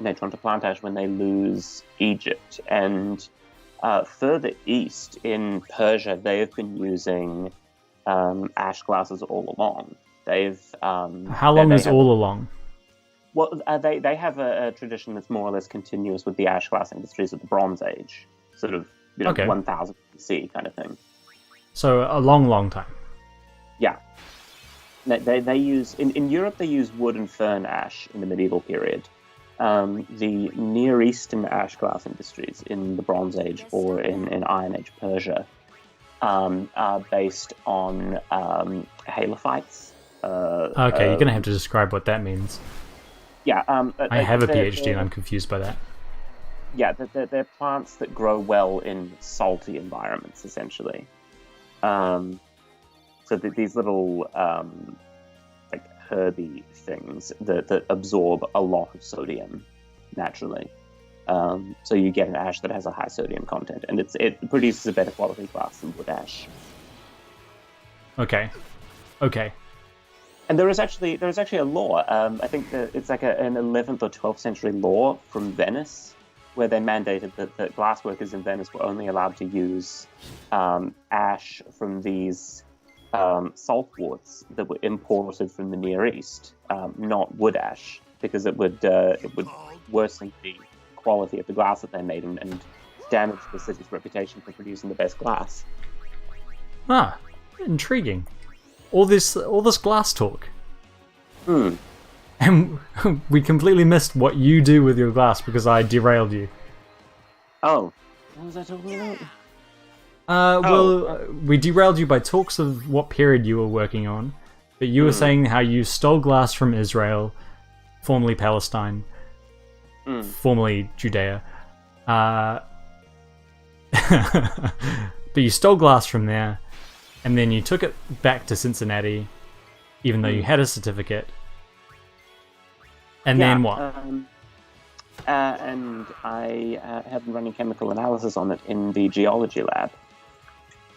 natron to plant ash when they lose Egypt, and further east in Persia, they have been using ash glasses all along. How long is all along? Well, they have a tradition that's more or less continuous with the ash glass industries of the Bronze Age, sort of 1000 BC kind of thing. So a long, long time. Yeah. They use in Europe they use wood and fern ash in the medieval period. The Near Eastern ash glass industries in the Bronze Age or in Iron Age Persia are based on halophytes. Okay, you're gonna have to describe what that means. Yeah, I have a PhD and I'm confused by that. Yeah, they're plants that grow well in salty environments, essentially. So these little like herby things that absorb a lot of sodium naturally. So you get an ash that has a high sodium content, and it produces a better quality glass than wood ash. Okay. And there is actually a law. I think that it's like an 11th or 12th century law from Venice, where they mandated that glassworkers in Venice were only allowed to use ash from these saltworts that were imported from the Near East, not wood ash, because it would worsen the quality of the glass that they made and damage the city's reputation for producing the best glass. Ah, intriguing. All this glass talk. And we completely missed what you do with your glass because I derailed you. Oh. What was I talking about? We derailed you by talks of what period you were working on, but you were saying how you stole glass from Israel, formerly Palestine, formerly Judea. But you stole glass from there, and then you took it back to Cincinnati, even though you had a certificate. And then what? And I have been running chemical analysis on it in the geology lab.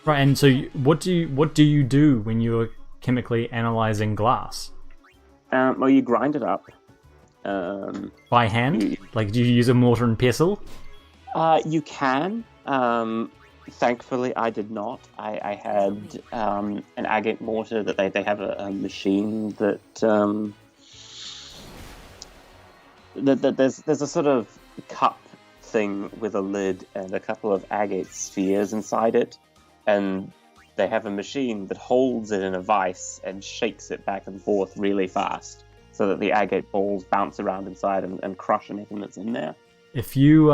Right, and so what do you do when you're chemically analyzing glass? Well, you grind it up. By hand? Like, do you use a mortar and pestle? You can. Thankfully, I did not. I had an agate mortar that they have a machine that there's a sort of cup thing with a lid and a couple of agate spheres inside it, and they have a machine that holds it in a vice and shakes it back and forth really fast so that the agate balls bounce around inside and crush anything that's in there. If you,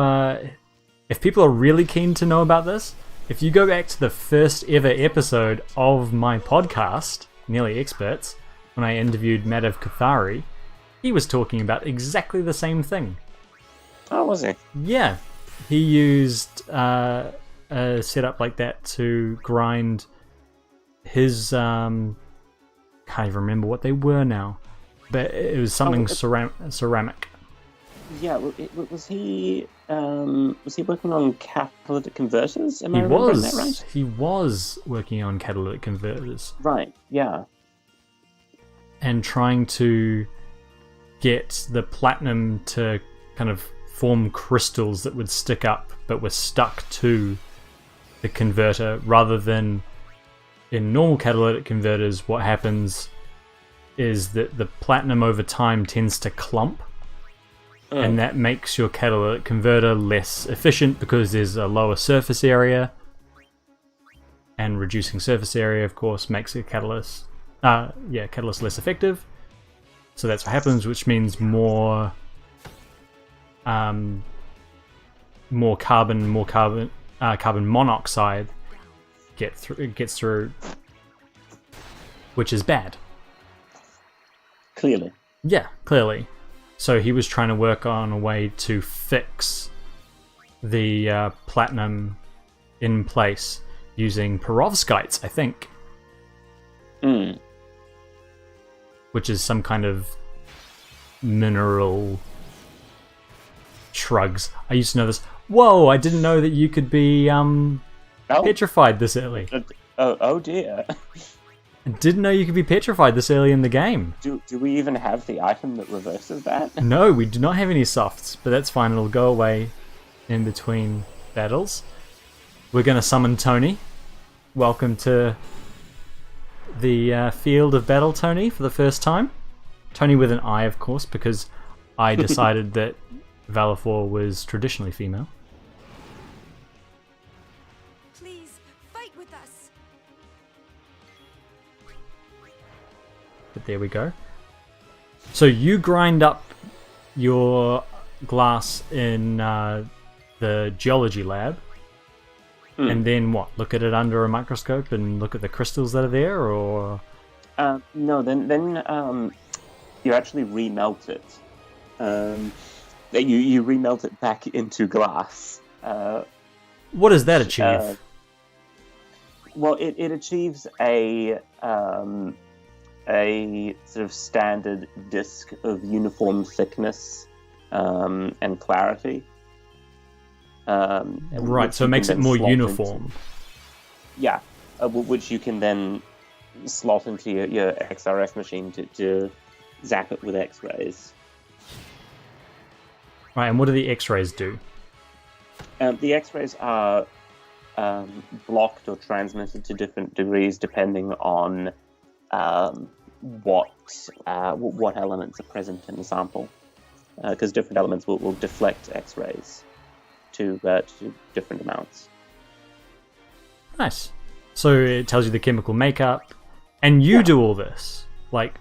if people are really keen to know about this, if you go back to the first ever episode of my podcast, Nearly Experts, when I interviewed Madhav Kathari, he was talking about exactly the same thing. Oh, was he? Yeah, he used a setup like that to grind his, can't even remember what they were now, but it was something ceramic. Yeah, was he working on catalytic converters? Am I remembering that right? He was working on catalytic converters. Right, yeah. And trying to get the platinum to kind of form crystals that would stick up but were stuck to the converter, rather than in normal catalytic converters what happens is that the platinum over time tends to clump. And that makes your catalytic converter less efficient because there's a lower surface area. And reducing surface area, of course, makes a catalyst less effective. So that's what happens, which means more carbon monoxide gets through, which is bad. Clearly. Yeah, clearly. So he was trying to work on a way to fix the platinum in place using perovskites, I think. Which is some kind of mineral shrugs. I used to know this. Whoa, I didn't know that you could be petrified this early. Oh dear. I didn't know you could be petrified this early in the game. Do we even have the item that reverses that? No, we do not have any softs, but that's fine. It'll go away in between battles. We're going to summon Tony. Welcome to the field of battle, Tony, for the first time. Tony with an I, of course, because I decided that Valifor was traditionally female. Please, fight with us. But there we go. So you grind up your glass in the geology lab, and then what? Look at it under a microscope and look at the crystals that are there, or? No, then you actually remelt it. You remelt it back into glass. What does that achieve? Well, it achieves a sort of standard disc of uniform thickness and clarity. Right, so it makes it more uniform. Which you can then slot into your XRF machine to zap it with X-rays. Right, and what do the X-rays do? The X-rays are blocked or transmitted to different degrees depending on what elements are present in the sample, because different elements will deflect X-rays to different amounts. Nice. So it tells you the chemical makeup, and you do all this. Like,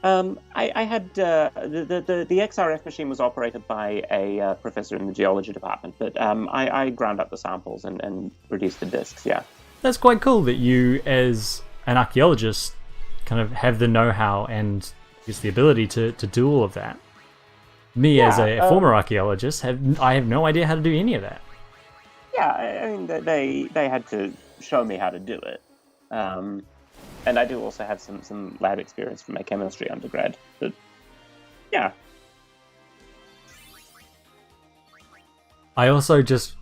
I had the XRF machine was operated by a professor in the geology department, but I ground up the samples and produced the discs. Yeah, that's quite cool that you, as an archaeologist, kind of have the know-how and just the ability to do all of that. Me, as a former archaeologist, I have no idea how to do any of that. Yeah, I mean, they had to show me how to do it. And I do also have some lab experience from my chemistry undergrad. But, yeah. I also just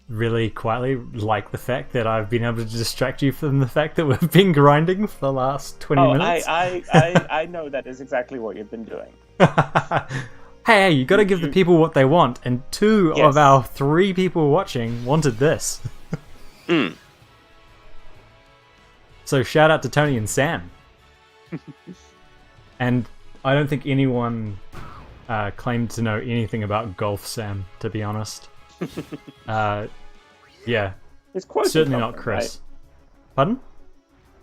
really quietly like the fact that I've been able to distract you from the fact that we've been grinding for the last 20 minutes? I know that is exactly what you've been doing. Hey, you got to give the people what they want, and 2 Yes. of our 3 people watching wanted this. So shout out to Tony and Sam. And I don't think anyone claimed to know anything about golf, Sam, to be honest. Yeah, He's quoting certainly not something, Chris. right? Pardon?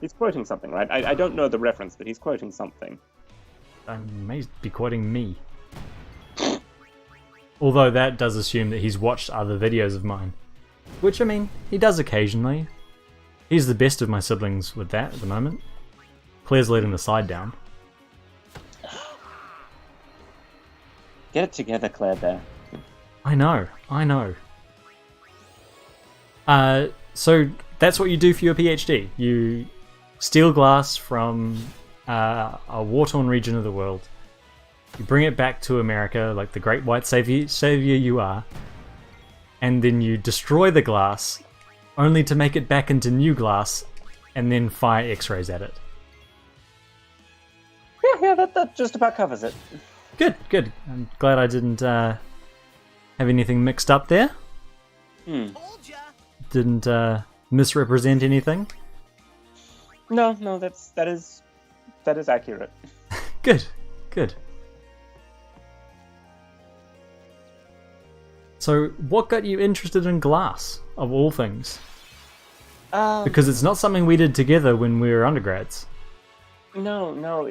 He's quoting something, right? I don't know the reference, but he's quoting something. I may be quoting me. Although that does assume that he's watched other videos of mine. Which, I mean, he does occasionally. He's the best of my siblings with that at the moment. Claire's letting the side down. Get it together, Claire Bear. I know. So that's what you do for your PhD. You steal glass from a war-torn region of the world. You bring it back to America, like the great white savior you are, and then you destroy the glass, only to make it back into new glass, and then fire X-rays at it. Yeah, that just about covers it. Good. I'm glad I didn't have anything mixed up there. Told ya. Didn't misrepresent anything. No, that is accurate. Good. So, what got you interested in glass, of all things? Because it's not something we did together when we were undergrads. No,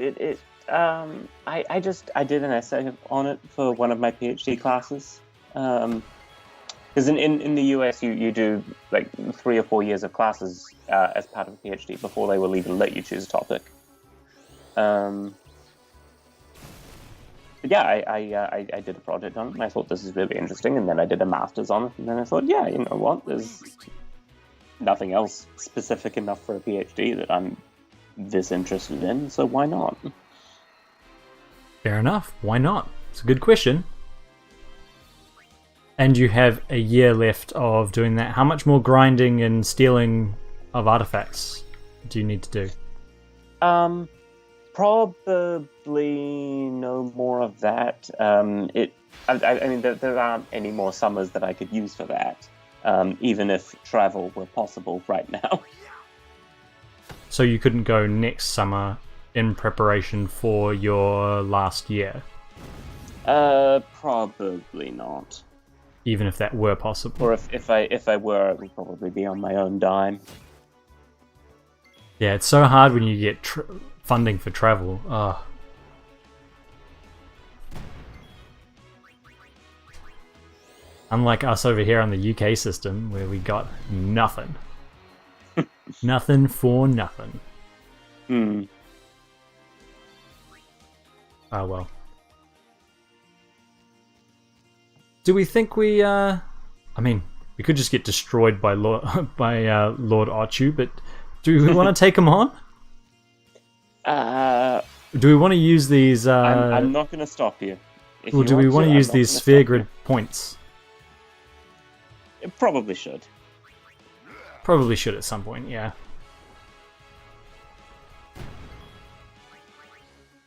I did an essay on it for one of my PhD classes. Because in the US, you do like 3 or 4 years of classes as part of a PhD before they will even let you choose a topic. But yeah, I did a project on it, and I thought this is really interesting, and then I did a master's on it, and then I thought, yeah, you know what, there's nothing else specific enough for a PhD that I'm this interested in, so why not? Fair enough. Why not? It's a good question. And you have a year left of doing that. How much more grinding and stealing of artifacts do you need to do? Probably no more of that. I mean, there aren't any more summers that I could use for that, even if travel were possible right now. So you couldn't go next summer in preparation for your last year? Probably not. Even if that were possible? Or if I were, it would probably be on my own dime. Yeah, it's so hard when you get funding for travel. Ugh. Unlike us over here on the UK system, where we got nothing. Nothing for nothing. Oh well. Do we think we, I mean, we could just get destroyed by Lord Ochu, but do we want to take him on? Do we want to use these, I'm not going to stop you. Or do we want to use these sphere grid points? It probably should. Probably should at some point, yeah.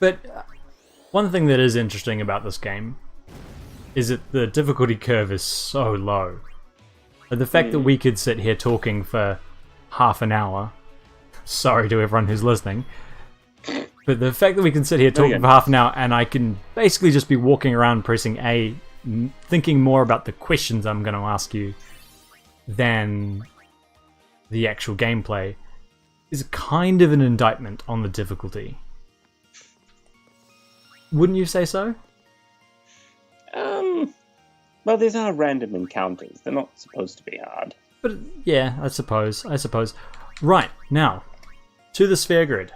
But one thing that is interesting about this game is that the difficulty curve is so low. And the fact that we could sit here talking for half an hour, sorry to everyone who's listening, but the fact that we can sit here talking for half an hour and I can basically just be walking around pressing A, thinking more about the questions I'm going to ask you than the actual gameplay, is kind of an indictment on the difficulty. Wouldn't you say so? Well, these are random encounters. They're not supposed to be hard. But yeah, I suppose. Right, now, to the sphere grid.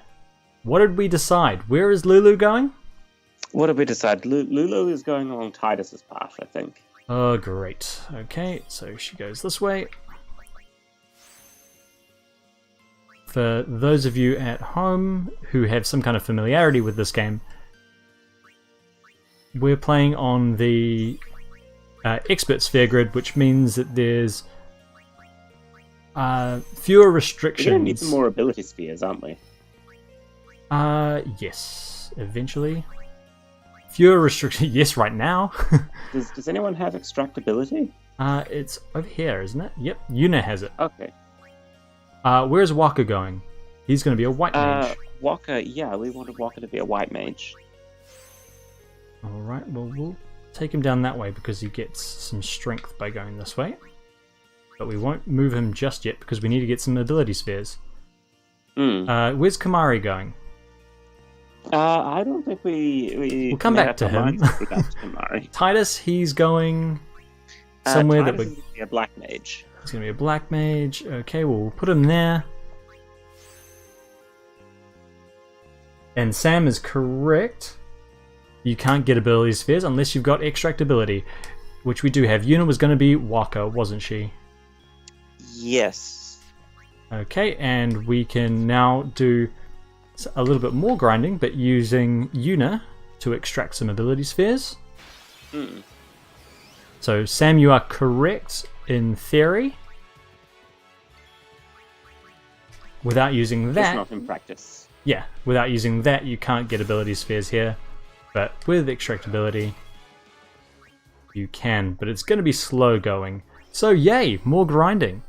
What did we decide? Where is Lulu going? What did we decide? Lulu is going along Titus's path, I think. Oh, great. Okay, so she goes this way. For those of you at home who have some kind of familiarity with this game, we're playing on the expert sphere grid, which means that there's Fewer We're restrictions. gonna need some more ability spheres, aren't we? Yes, eventually. Fewer restrictions. Yes, right now. Does anyone have extractability? It's over here, isn't it? Yep, Yuna has it. Okay. Where's Waka going? He's going to be a white mage. Walker, yeah, we wanted Walker to be a white mage. Alright, well, we'll take him down that way because he gets some strength by going this way. But we won't move him just yet because we need to get some ability spheres. Where's Kamari going? I don't think we'll come back to him. Titus, he's going somewhere Titus that is gonna be a black mage. He's going to be a black mage. Okay, well, we'll put him there. And Sam is correct. You can't get ability spheres unless you've got extractability, which we do have. Yuna was going to be Waka, wasn't she? Yes. Okay, and we can now do a little bit more grinding, but using Yuna to extract some ability spheres. So, Sam, you are correct in theory. Without using that... Just not in practice. Yeah, without using that, you can't get ability spheres here. But with extractability, you can. But it's going to be slow going. So, yay, more grinding.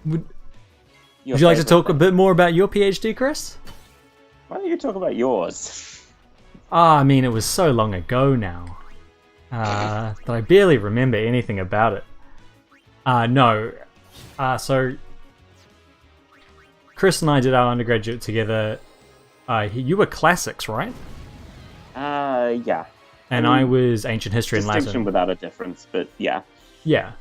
Would you like to talk a bit more about your PhD, Chris? Why don't you talk about yours? I mean, it was so long ago now that I barely remember anything about it. So Chris and I did our undergraduate together. You were classics, right? Yeah. And I was ancient history and Distinction Latin. without a difference, but yeah. Yeah.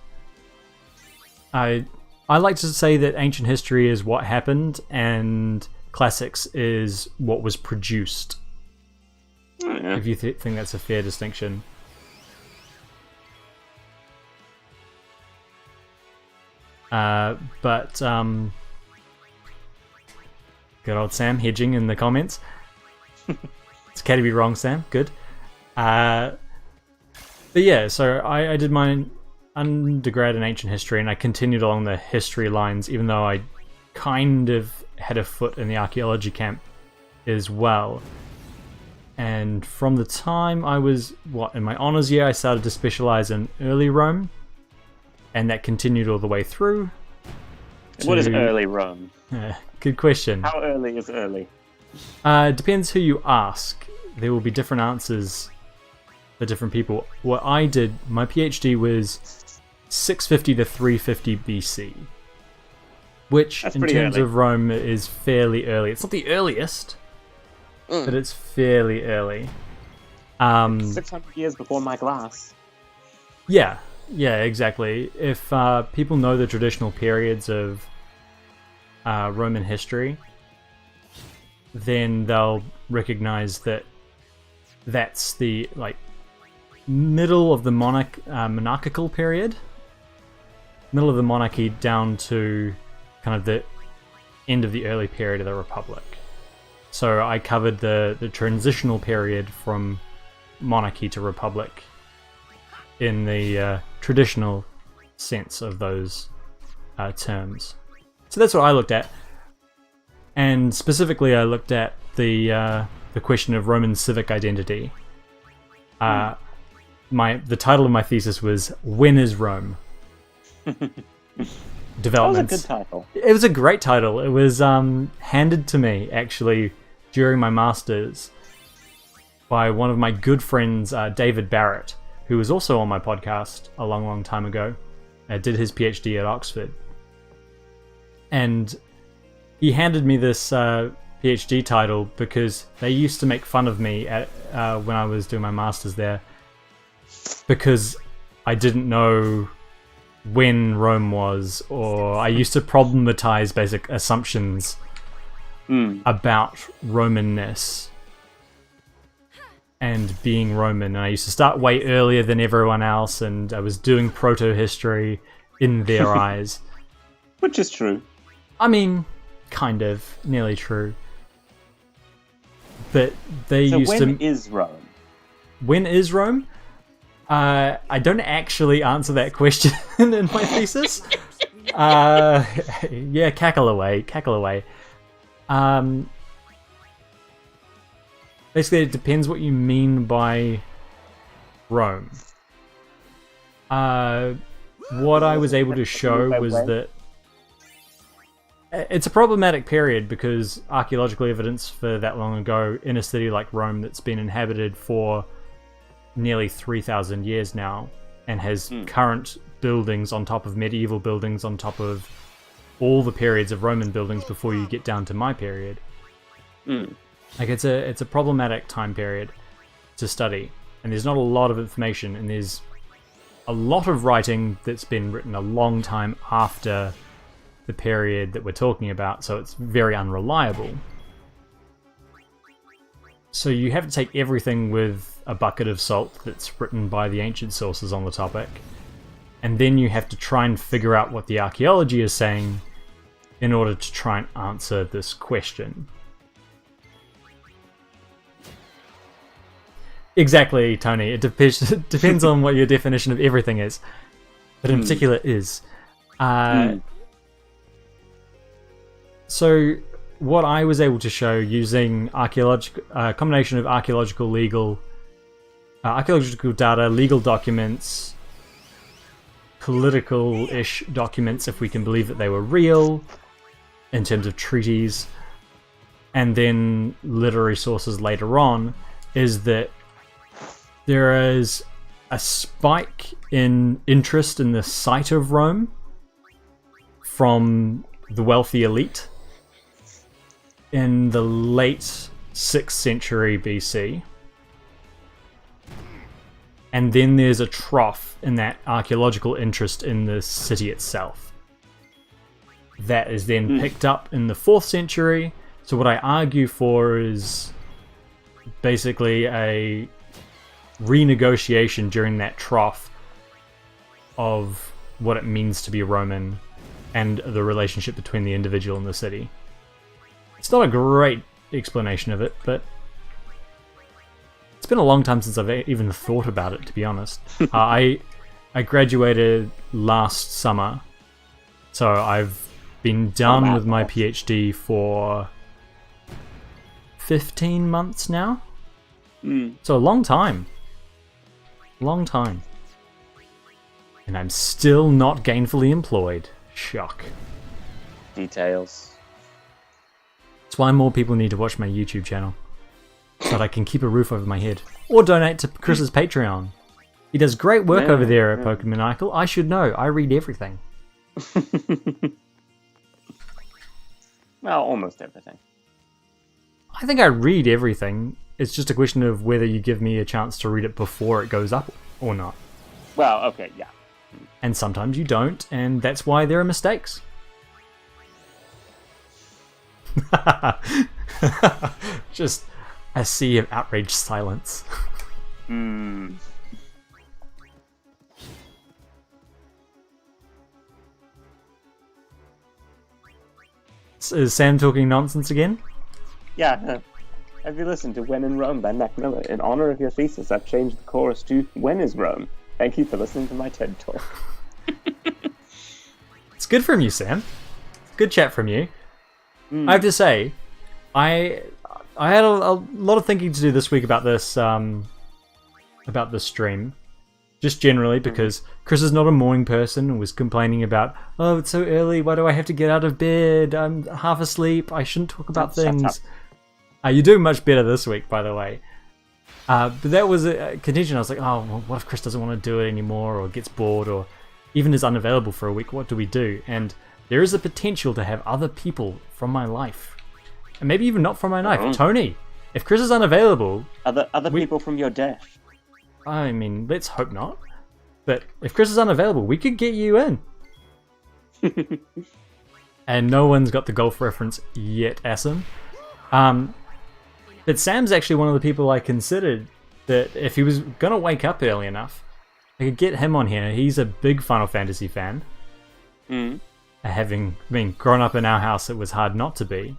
I like to say that ancient history is what happened and classics is what was produced. Yeah. If you think that's a fair distinction. Good old Sam hedging in the comments. It's okay to be wrong, Sam. Good. But yeah, so I did my undergrad in ancient history and I continued along the history lines, even though I kind of had a foot in the archaeology camp as well. And from the time I was, in my honours year, I started to specialise in early Rome, and that continued all the way through. What is early Rome? Good question. How early is early? Depends who you ask. There will be different answers for different people. What I did, my PhD was 650 to 350 BC, which That's in pretty terms early. of Rome is fairly early. It's not the earliest, but it's fairly early. 600 years before my glass. Yeah, exactly. If people know the traditional periods of Roman history, then they'll recognize that that's the middle of the monarchical period, middle of the monarchy down to kind of the end of the early period of the Republic. So I covered the transitional period from monarchy to republic in the traditional sense of those terms. So that's what I looked at, and specifically I looked at the question of Roman civic identity. The title of my thesis was "When is Rome?" Developments. That was a good title. It was a great title. It was handed to me actually during my masters by one of my good friends, David Barrett, who was also on my podcast a long time ago. Did his PhD at Oxford, and he handed me this PhD title because they used to make fun of me at when I was doing my masters there, because I didn't know when Rome was, or I used to problematize basic assumptions about Romanness and being Roman. And I used to start way earlier than everyone else, and I was doing proto-history in their eyes. Which is true. I mean, kind of, nearly true. But they So used when to... is Rome? When is Rome? I don't actually answer that question in my thesis. Yeah, cackle away, cackle away. Basically, it depends what you mean by Rome. What I was able to show was that it's a problematic period because archaeological evidence for that long ago in a city like Rome that's been inhabited for nearly 3,000 years now and has current buildings on top of medieval buildings on top of all the periods of Roman buildings before you get down to my period. Like it's a problematic time period to study, and there's not a lot of information, and there's a lot of writing that's been written a long time after the period that we're talking about, so it's very unreliable. So you have to take everything with a bucket of salt that's written by the ancient sources on the topic, and then you have to try and figure out what the archaeology is saying in order to try and answer this question. Exactly, Tony. It depends on what your definition of everything is, but in particular is. So what I was able to show using combination of archaeological data, legal documents, political-ish documents, if we can believe that they were real, in terms of treaties, and then literary sources later on, is that there is a spike in interest in the site of Rome from the wealthy elite in the late 6th century BC. And then there's a trough in that archaeological interest in the city itself. That is then picked up in the 4th century. So what I argue for is basically a renegotiation during that trough of what it means to be Roman and the relationship between the individual and the city. It's not a great explanation of it, but it's been a long time since I've even thought about it, to be honest. I graduated last summer, so I've been done with my PhD for 15 months now. So a long time. Long time. And I'm still not gainfully employed. Shock. Details. That's why more people need to watch my YouTube channel, so that I can keep a roof over my head. Or donate to Chris's Patreon. He does great work over there at Pokemaniacal. I should know. I read everything. Well, almost everything. I think I read everything. It's just a question of whether you give me a chance to read it before it goes up or not. Well, okay, yeah. And sometimes you don't, and that's why there are mistakes. Just a sea of outraged silence. Is Sam talking nonsense again? Yeah. Have you listened to When in Rome by Mac Miller? In honor of your thesis, I've changed the chorus to When is Rome? Thank you for listening to my TED Talk. It's good from you, Sam. Good chat from you. I have to say, I had a lot of thinking to do this week about this stream. Just generally, because Chris is not a morning person and was complaining about, oh, it's so early, why do I have to get out of bed? I'm half asleep, I shouldn't talk about things. You're doing much better this week, by the way. But that was a contention. I was like, oh, well, what if Chris doesn't want to do it anymore, or gets bored, or even is unavailable for a week? What do we do? And there is a potential to have other people from my life. And maybe even not from my life. Tony, if Chris is unavailable... Other people from your death. I mean, let's hope not. But if Chris is unavailable, we could get you in. And no one's got the golf reference yet, Asim. But Sam's actually one of the people I considered that if he was going to wake up early enough, I could get him on here. He's a big Final Fantasy fan. Having been grown up in our house, it was hard not to be.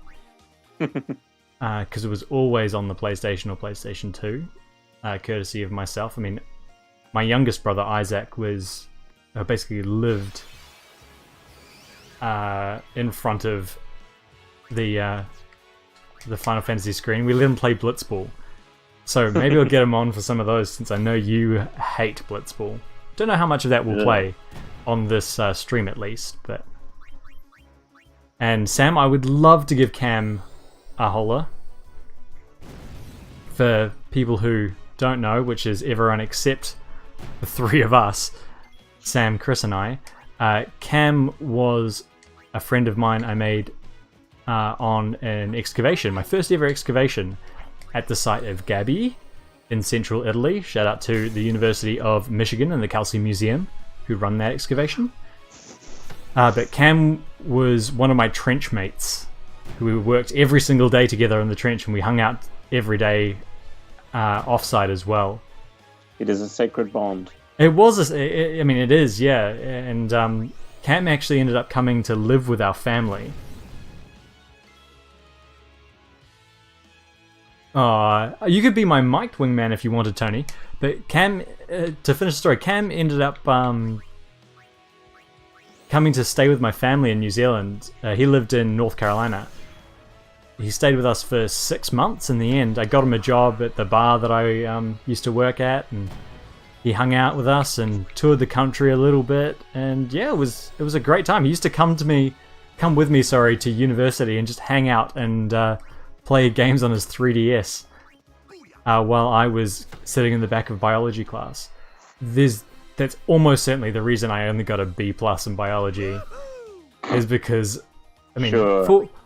Because it was always on the PlayStation or PlayStation 2, courtesy of myself. I mean, my youngest brother, Isaac, was basically lived in front of the Final Fantasy screen. We let him play Blitzball. So maybe I'll get him on for some of those, since I know you hate Blitzball. Don't know how much of that will play on this stream at least, but... And Sam, I would love to give Cam a holler. For people who don't know, which is everyone except the three of us, Sam, Chris and I, Cam was a friend of mine I made on an excavation, my first ever excavation at the site of Gabby in central Italy. Shout out to the University of Michigan and the Kelsey Museum who run that excavation. But Cam was one of my trench mates who worked every single day together in the trench, and we hung out every day off-site as well. It is a sacred bond. It was, I mean, it is, yeah. And Cam actually ended up coming to live with our family. You could be my mic'd wingman if you wanted, Tony. But Cam, to finish the story, Cam ended up coming to stay with my family in New Zealand. He lived in North Carolina. He stayed with us for 6 months in the end. I got him a job at the bar that I used to work at, and he hung out with us and toured the country a little bit. And yeah, it was a great time. He used to come with me to university and just hang out and play games on his 3DS while I was sitting in the back of biology class. That's almost certainly the reason I only got a B+ in biology, is because, I mean,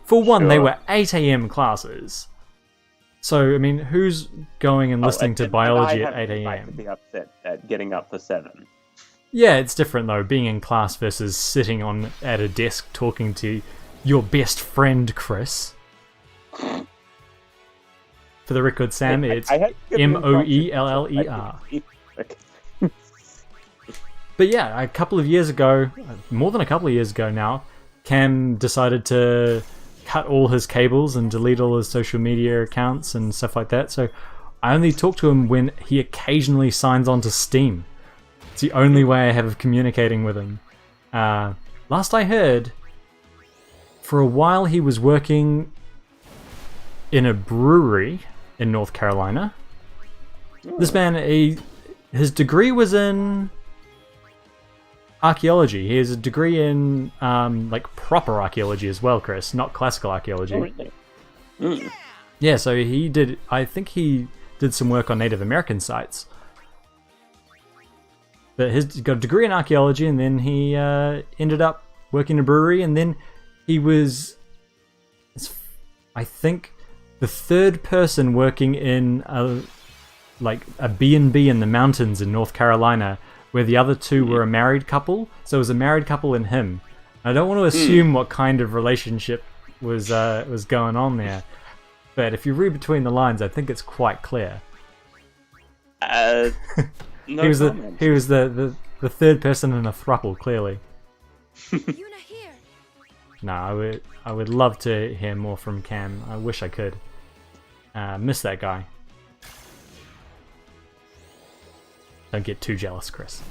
for one, they were 8 a.m. classes. So, I mean, who's going and listening to biology at 8 a.m.? I have to be upset at getting up for 7. Yeah, it's different though, being in class versus sitting at a desk talking to your best friend, Chris. For the record, Sam, it's Moeller. But yeah, a couple of years ago, more than a couple of years ago now, Cam decided to cut all his cables and delete all his social media accounts and stuff like that. So I only talk to him when he occasionally signs on to Steam. It's the only way I have of communicating with him. Last I heard, for a while he was working in a brewery in North Carolina. This man, his degree was in archaeology. He has a degree in like proper archaeology as well, Chris, not classical archaeology. Oh, really? Yeah, so I think he did some work on Native American sites. But he got a degree in archaeology, and then he ended up working in a brewery, and then he was, I think, the third person working in a B&B in the mountains in North Carolina, where the other two were a married couple. So it was a married couple and him. I don't want to assume what kind of relationship was going on there, but if you read between the lines, I think it's quite clear. No he was the third person in a throuple, clearly. Yuna here. No, I would love to hear more from Cam. I wish I could. Miss that guy. Don't get too jealous, Chris.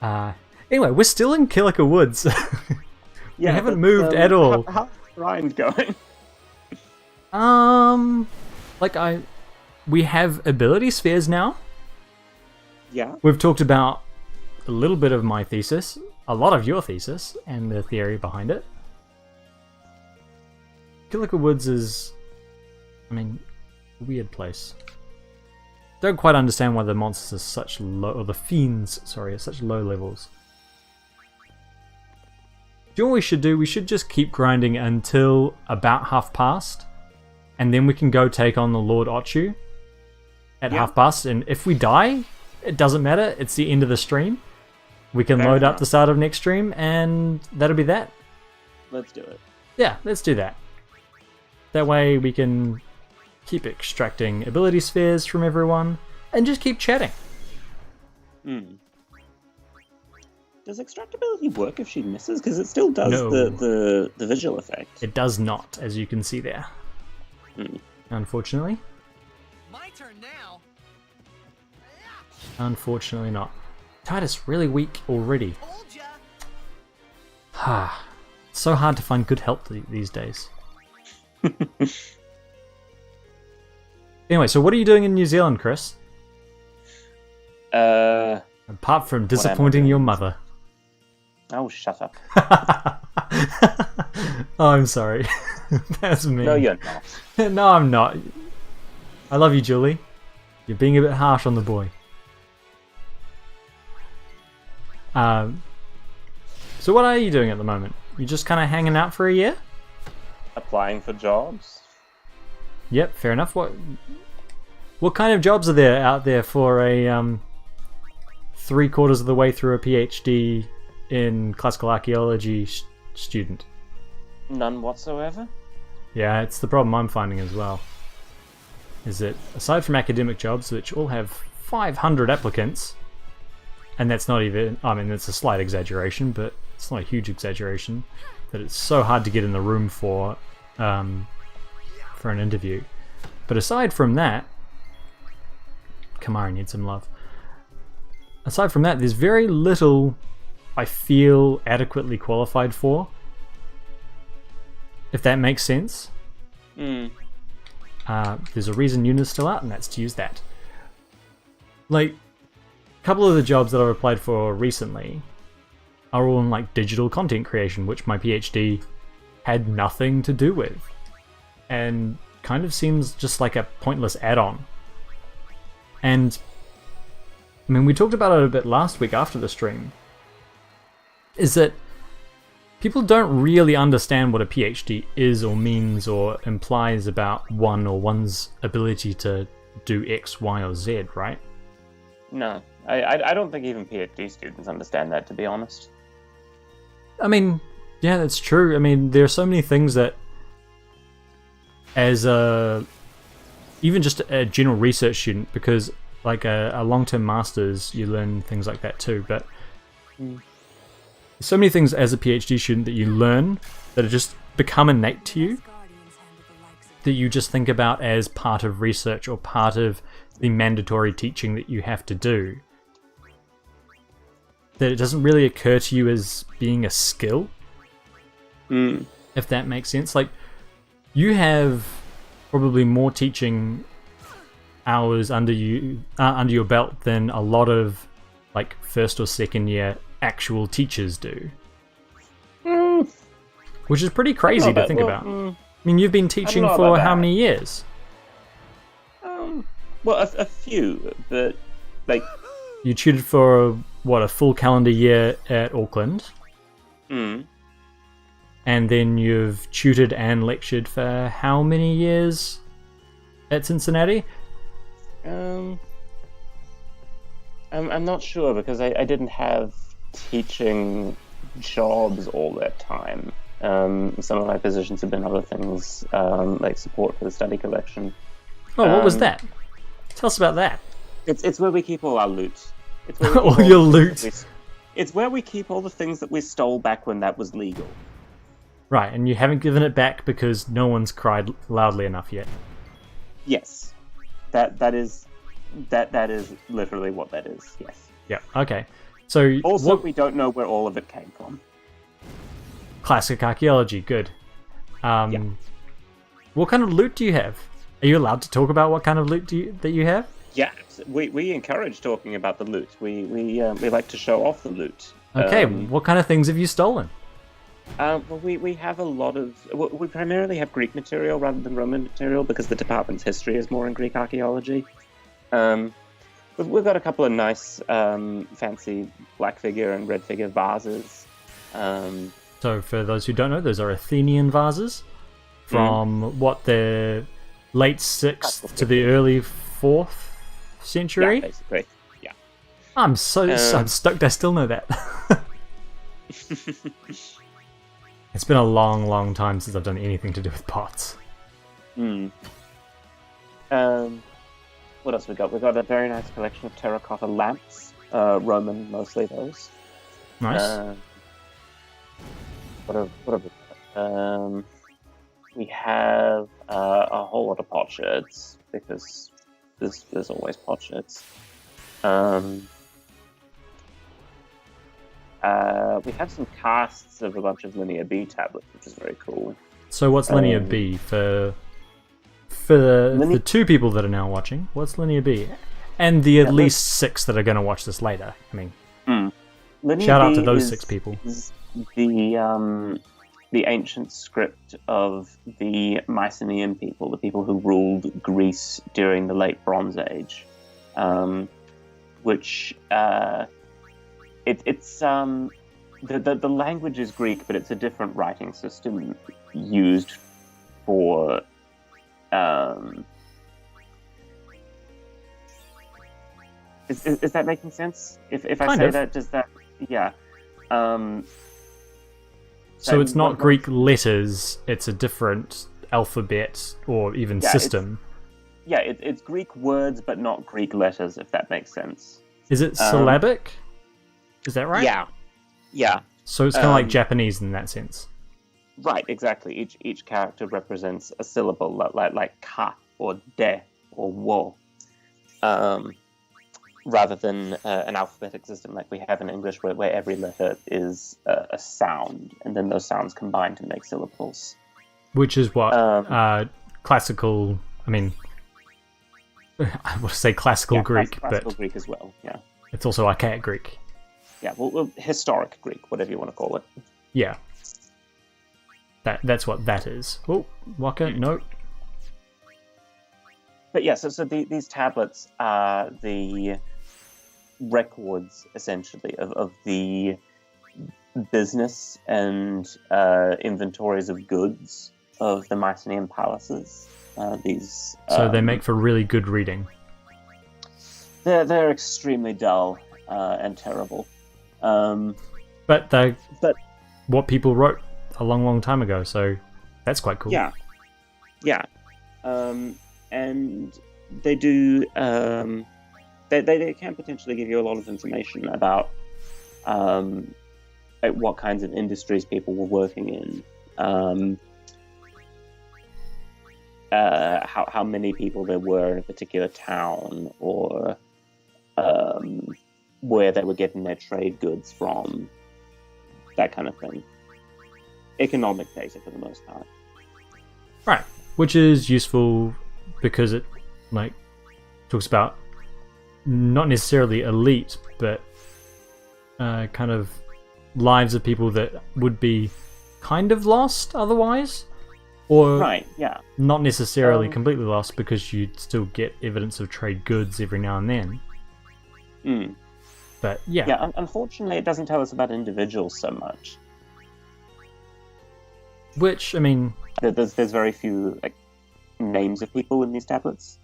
Anyway, we're still in Killica Woods. We haven't moved at all. How's Ryan going? We have ability spheres now. Yeah. We've talked about a little bit of my thesis, a lot of your thesis, and the theory behind it. Killica Woods is, a weird place. Don't quite understand why the monsters are such low, or the fiends, sorry, are such low levels. Do you know what we should do? We should just keep grinding until about half past, and then we can go take on the Lord Ochu at half past, and if we die, it doesn't matter, it's the end of the stream. We can load up the start of next stream, and that'll be that. Let's do it. Yeah, let's do that. That way we can keep extracting ability spheres from everyone, and just keep chatting. Does extractability work if she misses? Because it still does the visual effect. It does not, as you can see there. Unfortunately. My turn now. Unfortunately not. Titus really weak already. Told ya. Ah, so hard to find good help these days. Anyway, so what are you doing in New Zealand, Chris? Apart from disappointing your mother. Oh, shut up. Oh, I'm sorry. That's me. No, you're not. No, I'm not. I love you, Julie. You're being a bit harsh on the boy. So what are you doing at the moment? You just kind of hanging out for a year? Applying for jobs? Yep, fair enough. What kind of jobs are there out there for a 3/4 of the way through a PhD in classical archaeology student? None whatsoever? Yeah, it's the problem I'm finding as well. Is that aside from academic jobs, which all have 500 applicants, and that's not even, I mean, it's a slight exaggeration, but it's not a huge exaggeration, that it's so hard to get in the room for an interview. But aside from that, Kamari needs some love. Aside from that, there's very little I feel adequately qualified for, if that makes sense. There's a reason Yuna's still out, and that's to use that. Like, a couple of the jobs that I've applied for recently are all in like digital content creation, which my PhD had nothing to do with, and kind of seems just like a pointless add-on. And I mean, we talked about it a bit last week after the stream, is that people don't really understand what a PhD is or means or implies about one or one's ability to do X, Y, or Z, right? No. I don't think even PhD students understand that, to be honest. I mean, yeah, that's true. I mean, there are so many things that, as even just a general research student, because like a long-term master's, you learn things like that too, but so many things as a PhD student that you learn that are just become innate to you, that you just think about as part of research or part of the mandatory teaching that you have to do, that it doesn't really occur to you as being a skill, if that makes sense. Like, you have probably more teaching hours under your belt than a lot of like first or second year actual teachers do, which is pretty crazy to think about. I mean, you've been teaching for how many years? Well, a few, but like you tutored for what, a full calendar year at Auckland, and then you've tutored and lectured for how many years at Cincinnati? I'm not sure, because I didn't have teaching jobs all that time. Some of my positions have been other things, like support for the study collection. Oh, what was that? Tell us about that. It's where we keep all our loot. It's where we keep All your loot. It's where we keep all the things that we stole back when that was legal. Right, and you haven't given it back because no one's cried loudly enough yet. Yes, that is literally what that is. Yes. Yeah. Okay. So also, we don't know where all of it came from. Classic archaeology. Good. What kind of loot do you have? Are you allowed to talk about what kind of loot that you have? Yeah, we encourage talking about the loot. We like to show off the loot. Okay. What kind of things have you stolen? Well, we have a lot of... we primarily have Greek material rather than Roman material, because the department's history is more in Greek archaeology. We've got a couple of nice, fancy black figure and red figure vases. So for those who don't know, those are Athenian vases from what, the late 6th to the early 4th century? Yeah, basically. Yeah. I'm stoked I still know that. It's been a long, long time since I've done anything to do with pots. What else we got? We've got a very nice collection of terracotta lamps. Roman, mostly those. Nice. What have we got? We have a whole lot of potsherds, because there's always potsherds. we have some casts of a bunch of Linear B tablets, which is very cool. So what's Linear B for the 2 people that are now watching? What's Linear B? And the at least 6 that are going to watch this later. I mean, shout out to those 6 people. Is the ancient script of the Mycenaean people, the people who ruled Greece during the Late Bronze Age, which it's the language is Greek, but it's a different writing system used for is that making sense? If I say that, does that So it's not Greek letters, it's a different alphabet or even system. It's Greek words, but not Greek letters, if that makes sense. Is it syllabic? Is that right? Yeah. So it's kind of like Japanese in that sense. Right, exactly. Each character represents a syllable, like ka or de or wo, rather than an alphabetic system like we have in English, where every letter is a sound, and then those sounds combine to make syllables. Which is what classical. I mean, I would say classical Greek, classical but Greek as well. Yeah, it's also archaic Greek. Yeah, well, historic Greek, whatever you want to call it. Yeah, that's what that is. Oh, Waka, no. But yeah, so these tablets are the records, essentially, of the business and inventories of goods of the Mycenaean palaces. So they make for really good reading. They're extremely dull and terrible. But what people wrote a long time ago, so that's quite cool. Yeah. And they do. They can potentially give you a lot of information about what kinds of industries people were working in, how many people there were in a particular town, or where they were getting their trade goods from, that kind of thing. Economic data for the most part. Right, which is useful because it talks about not necessarily elite, but kind of lives of people that would be kind of lost otherwise, or not necessarily completely lost, because you'd still get evidence of trade goods every now and then. But unfortunately, it doesn't tell us about individuals so much. Which, I mean, there's very few names of people in these tablets.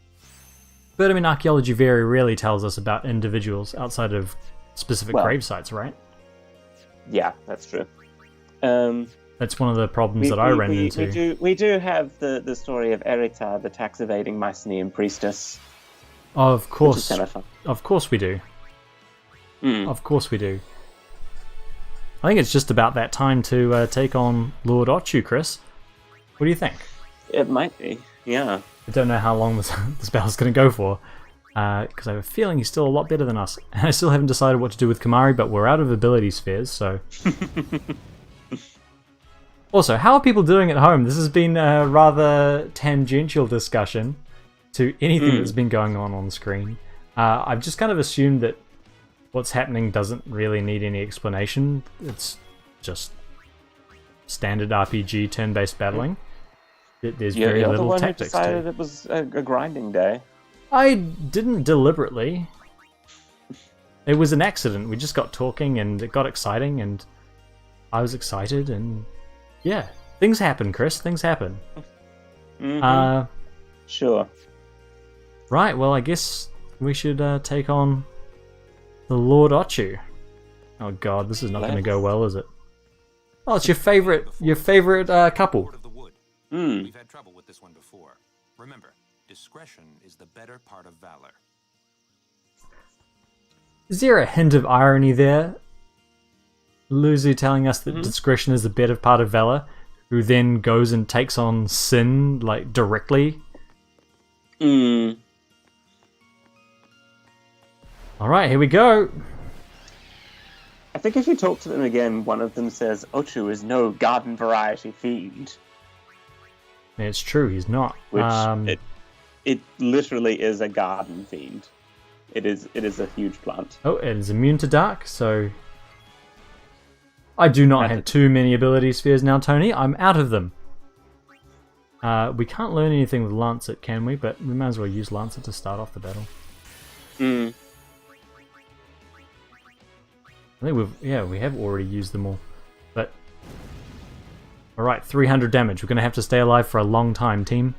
But I mean, archaeology very rarely tells us about individuals outside of specific grave sites, right? Yeah, that's true. That's one of the problems that I ran into. We do have the story of Erita, the tax evading Mycenaean priestess. Of course, which is kind of fun. Of course we do. Of course we do. I think it's just about that time to take on Lord Ochu, Chris. What do you think? It might be, yeah. I don't know how long this battle's going to go for, because I have a feeling he's still a lot better than us. And I still haven't decided what to do with Kamari, but we're out of ability spheres, so... Also, how are people doing at home? This has been a rather tangential discussion to anything that's been going on screen. I've just kind of assumed that what's happening doesn't really need any explanation. It's just standard RPG turn-based battling. There's very little tactics to it. You're the one who decided it was a grinding day. I didn't deliberately. It was an accident. We just got talking and it got exciting and I was excited and yeah. Things happen, Chris. Things happen. Sure. Right, well I guess we should take on the Lord Ochu. Oh god, this is not going to go well, is it? Oh, it's your favorite couple. We've had trouble with this one before. Remember, discretion is the better part of valor. Is there a hint of irony there? Luzu telling us that discretion is the better part of valor, who then goes and takes on sin, directly? Alright, here we go. think if you talk to them again, one of them says Ochu is no garden variety fiend. It's true, he's not. Which it literally is a garden fiend. It is a huge plant. Oh, it is immune to dark, so I do not have too many ability spheres now, Tony. I'm out of them. We can't learn anything with Lancet, can we? But we might as well use Lancet to start off the battle. I think we have already used them all. But alright, 300 damage. We're gonna have to stay alive for a long time, team.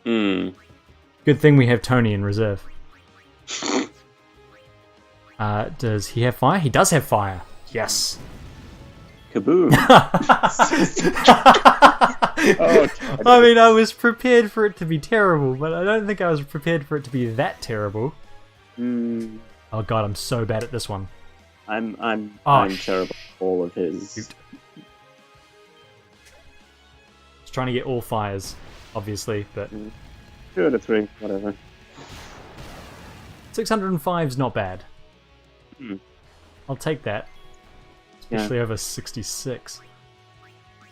Good thing we have Tony in reserve. Does he have fire? He does have fire. Yes. Kaboom. I mean, I was prepared for it to be terrible, but I don't think I was prepared for it to be that terrible. Oh god, I'm so bad at this one. I'm terrible at all of his. Shoot. Just trying to get all fires, obviously, but 2 out of 3, whatever. 605's not bad. I'll take that. Especially over 66.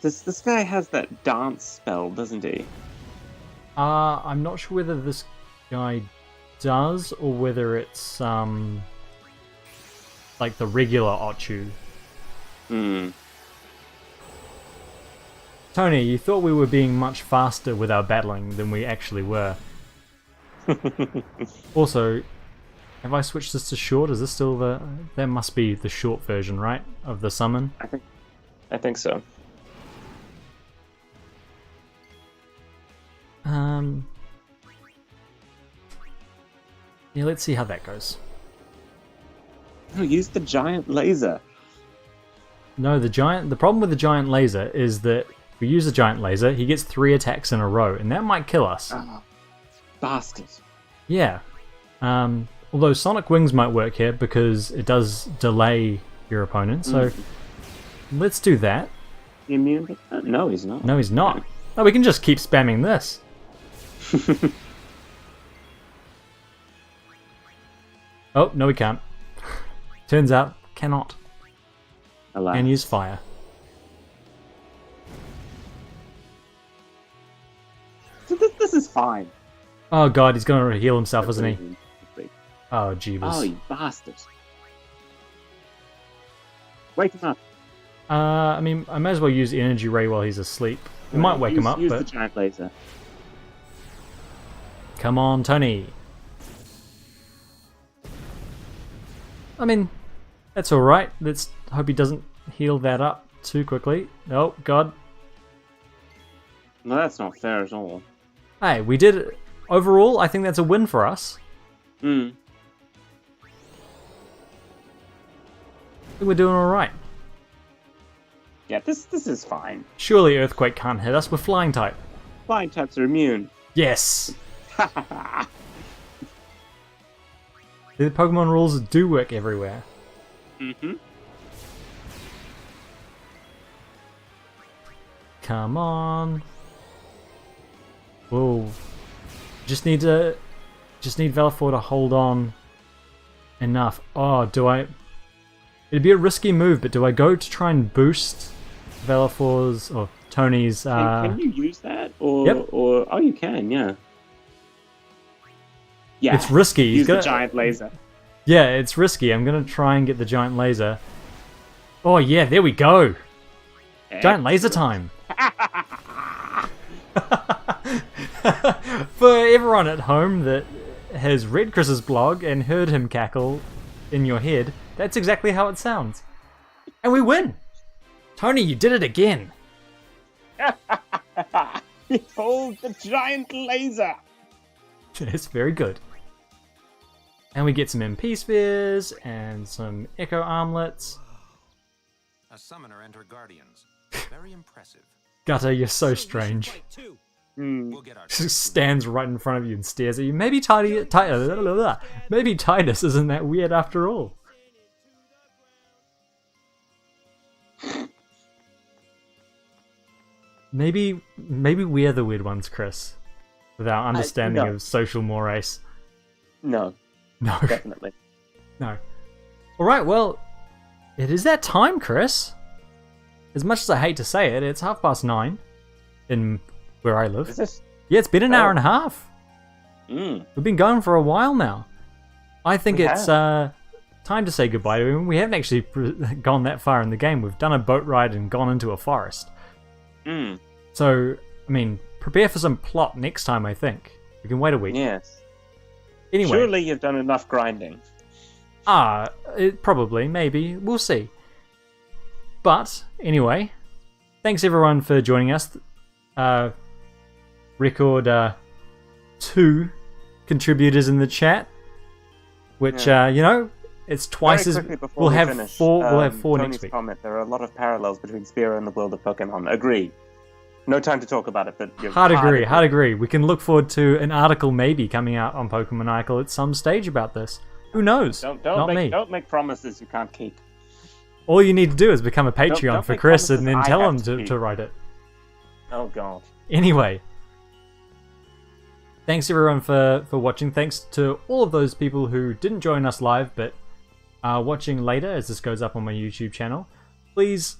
This guy has that dance spell, doesn't he? I'm not sure whether this guy does or whether it's like the regular Ochu. Tony, you thought we were being much faster with our battling than we actually were. Also, have I switched this to short? Is this still the... That must be the short version, right? Of the summon? I think so. Yeah, let's see how that goes. No, use the giant laser. No, the problem with the giant laser is that if we use the giant laser, he gets 3 attacks in a row, and that might kill us. Bastard. Yeah. Although Sonic Wings might work here because it does delay your opponent, so let's do that. Immune to that? No, he's not. No, he's not. Oh, we can just keep spamming this. Oh, no we can't. Turns out, cannot. Alas. And use fire. So this is fine. Oh god, he's gonna heal himself, isn't he? Oh, jeebus. Oh, you bastard. Wake him up. I mean, I may as well use Energy Ray while he's asleep. It might wake him up, use but... the giant laser. Come on, Tony. I mean, that's alright. Let's hope he doesn't heal that up too quickly. Oh, god. No, that's not fair at all. Hey, we did it. Overall, I think that's a win for us. I think we're doing alright. Yeah, this is fine. Surely Earthquake can't hit us. We're flying type. Flying types are immune. Yes! The Pokemon rules do work everywhere. Come on. Whoa. Just need Velafor to hold on enough. Oh, do I... It'd be a risky move, but do I go to try and boost Velafor's or Tony's... Can you use that? Or, Yep. or oh, you can, yeah. Yeah. It's risky. Use the giant laser. Yeah, it's risky. I'm going to try and get the giant laser. Oh yeah, there we go. Giant laser time. For everyone at home that has read Chris's blog and heard him cackle in your head, that's exactly how it sounds. And we win! Tony, you did it again! Behold the giant laser! It's very good. And we get some MP spheres and some Echo Armlets. A summoner and her guardians. Very impressive. Gutter, you're so strange. We'll get our Just stands right in front of you and stares at you. Maybe Titus isn't that weird after all. Maybe we're the weird ones, Chris, with our understanding of social mores. No, No, definitely. no. All right, well, It is that time, Chris. As much as I hate to say it, it's 9:30 in where I live. Is this? Yeah, it's been an hour and a half. Mm. We've been going for a while now. I think We it's time to say goodbye to him. We haven't actually gone that far in the game. We've done a boat ride and gone into a forest. Mm. So, I mean, prepare for some plot next time, I think. We can wait a week. Yes. Anyway. Surely you've done enough grinding. Probably, maybe. We'll see. But, anyway, thanks everyone for joining us. Record 2 contributors in the chat, which, it's twice as... We'll have finish, 4 We'll have 4 Tony's next week. comment, there are a lot of parallels between Spira and the world of Pokemon. Agreed. No time to talk about it, but... Hard agree. We can look forward to an article maybe coming out on Pokemaniacal at some stage about this. Who knows? Don't make promises you can't keep. All you need to do is become a Patreon don't for make Chris and promises then I tell have him to to keep. write it. Oh, God. Anyway. Thanks everyone for watching. Thanks to all of those people who didn't join us live but are watching later as this goes up on my YouTube channel. Please,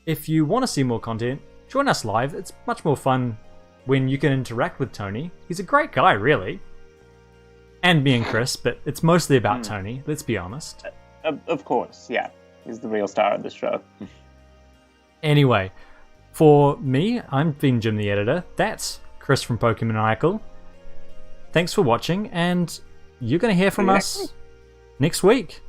if you want to see more content, join us live. It's much more fun when you can interact with Tony. He's a great guy, really. And me and Chris, but it's mostly about Tony, let's be honest. Of course, yeah. He's the real star of the show. Anyway, for me, I've been Jim the Editor. That's Chris from Pokemaniacal. Thanks for watching, and you're going to hear from us next week.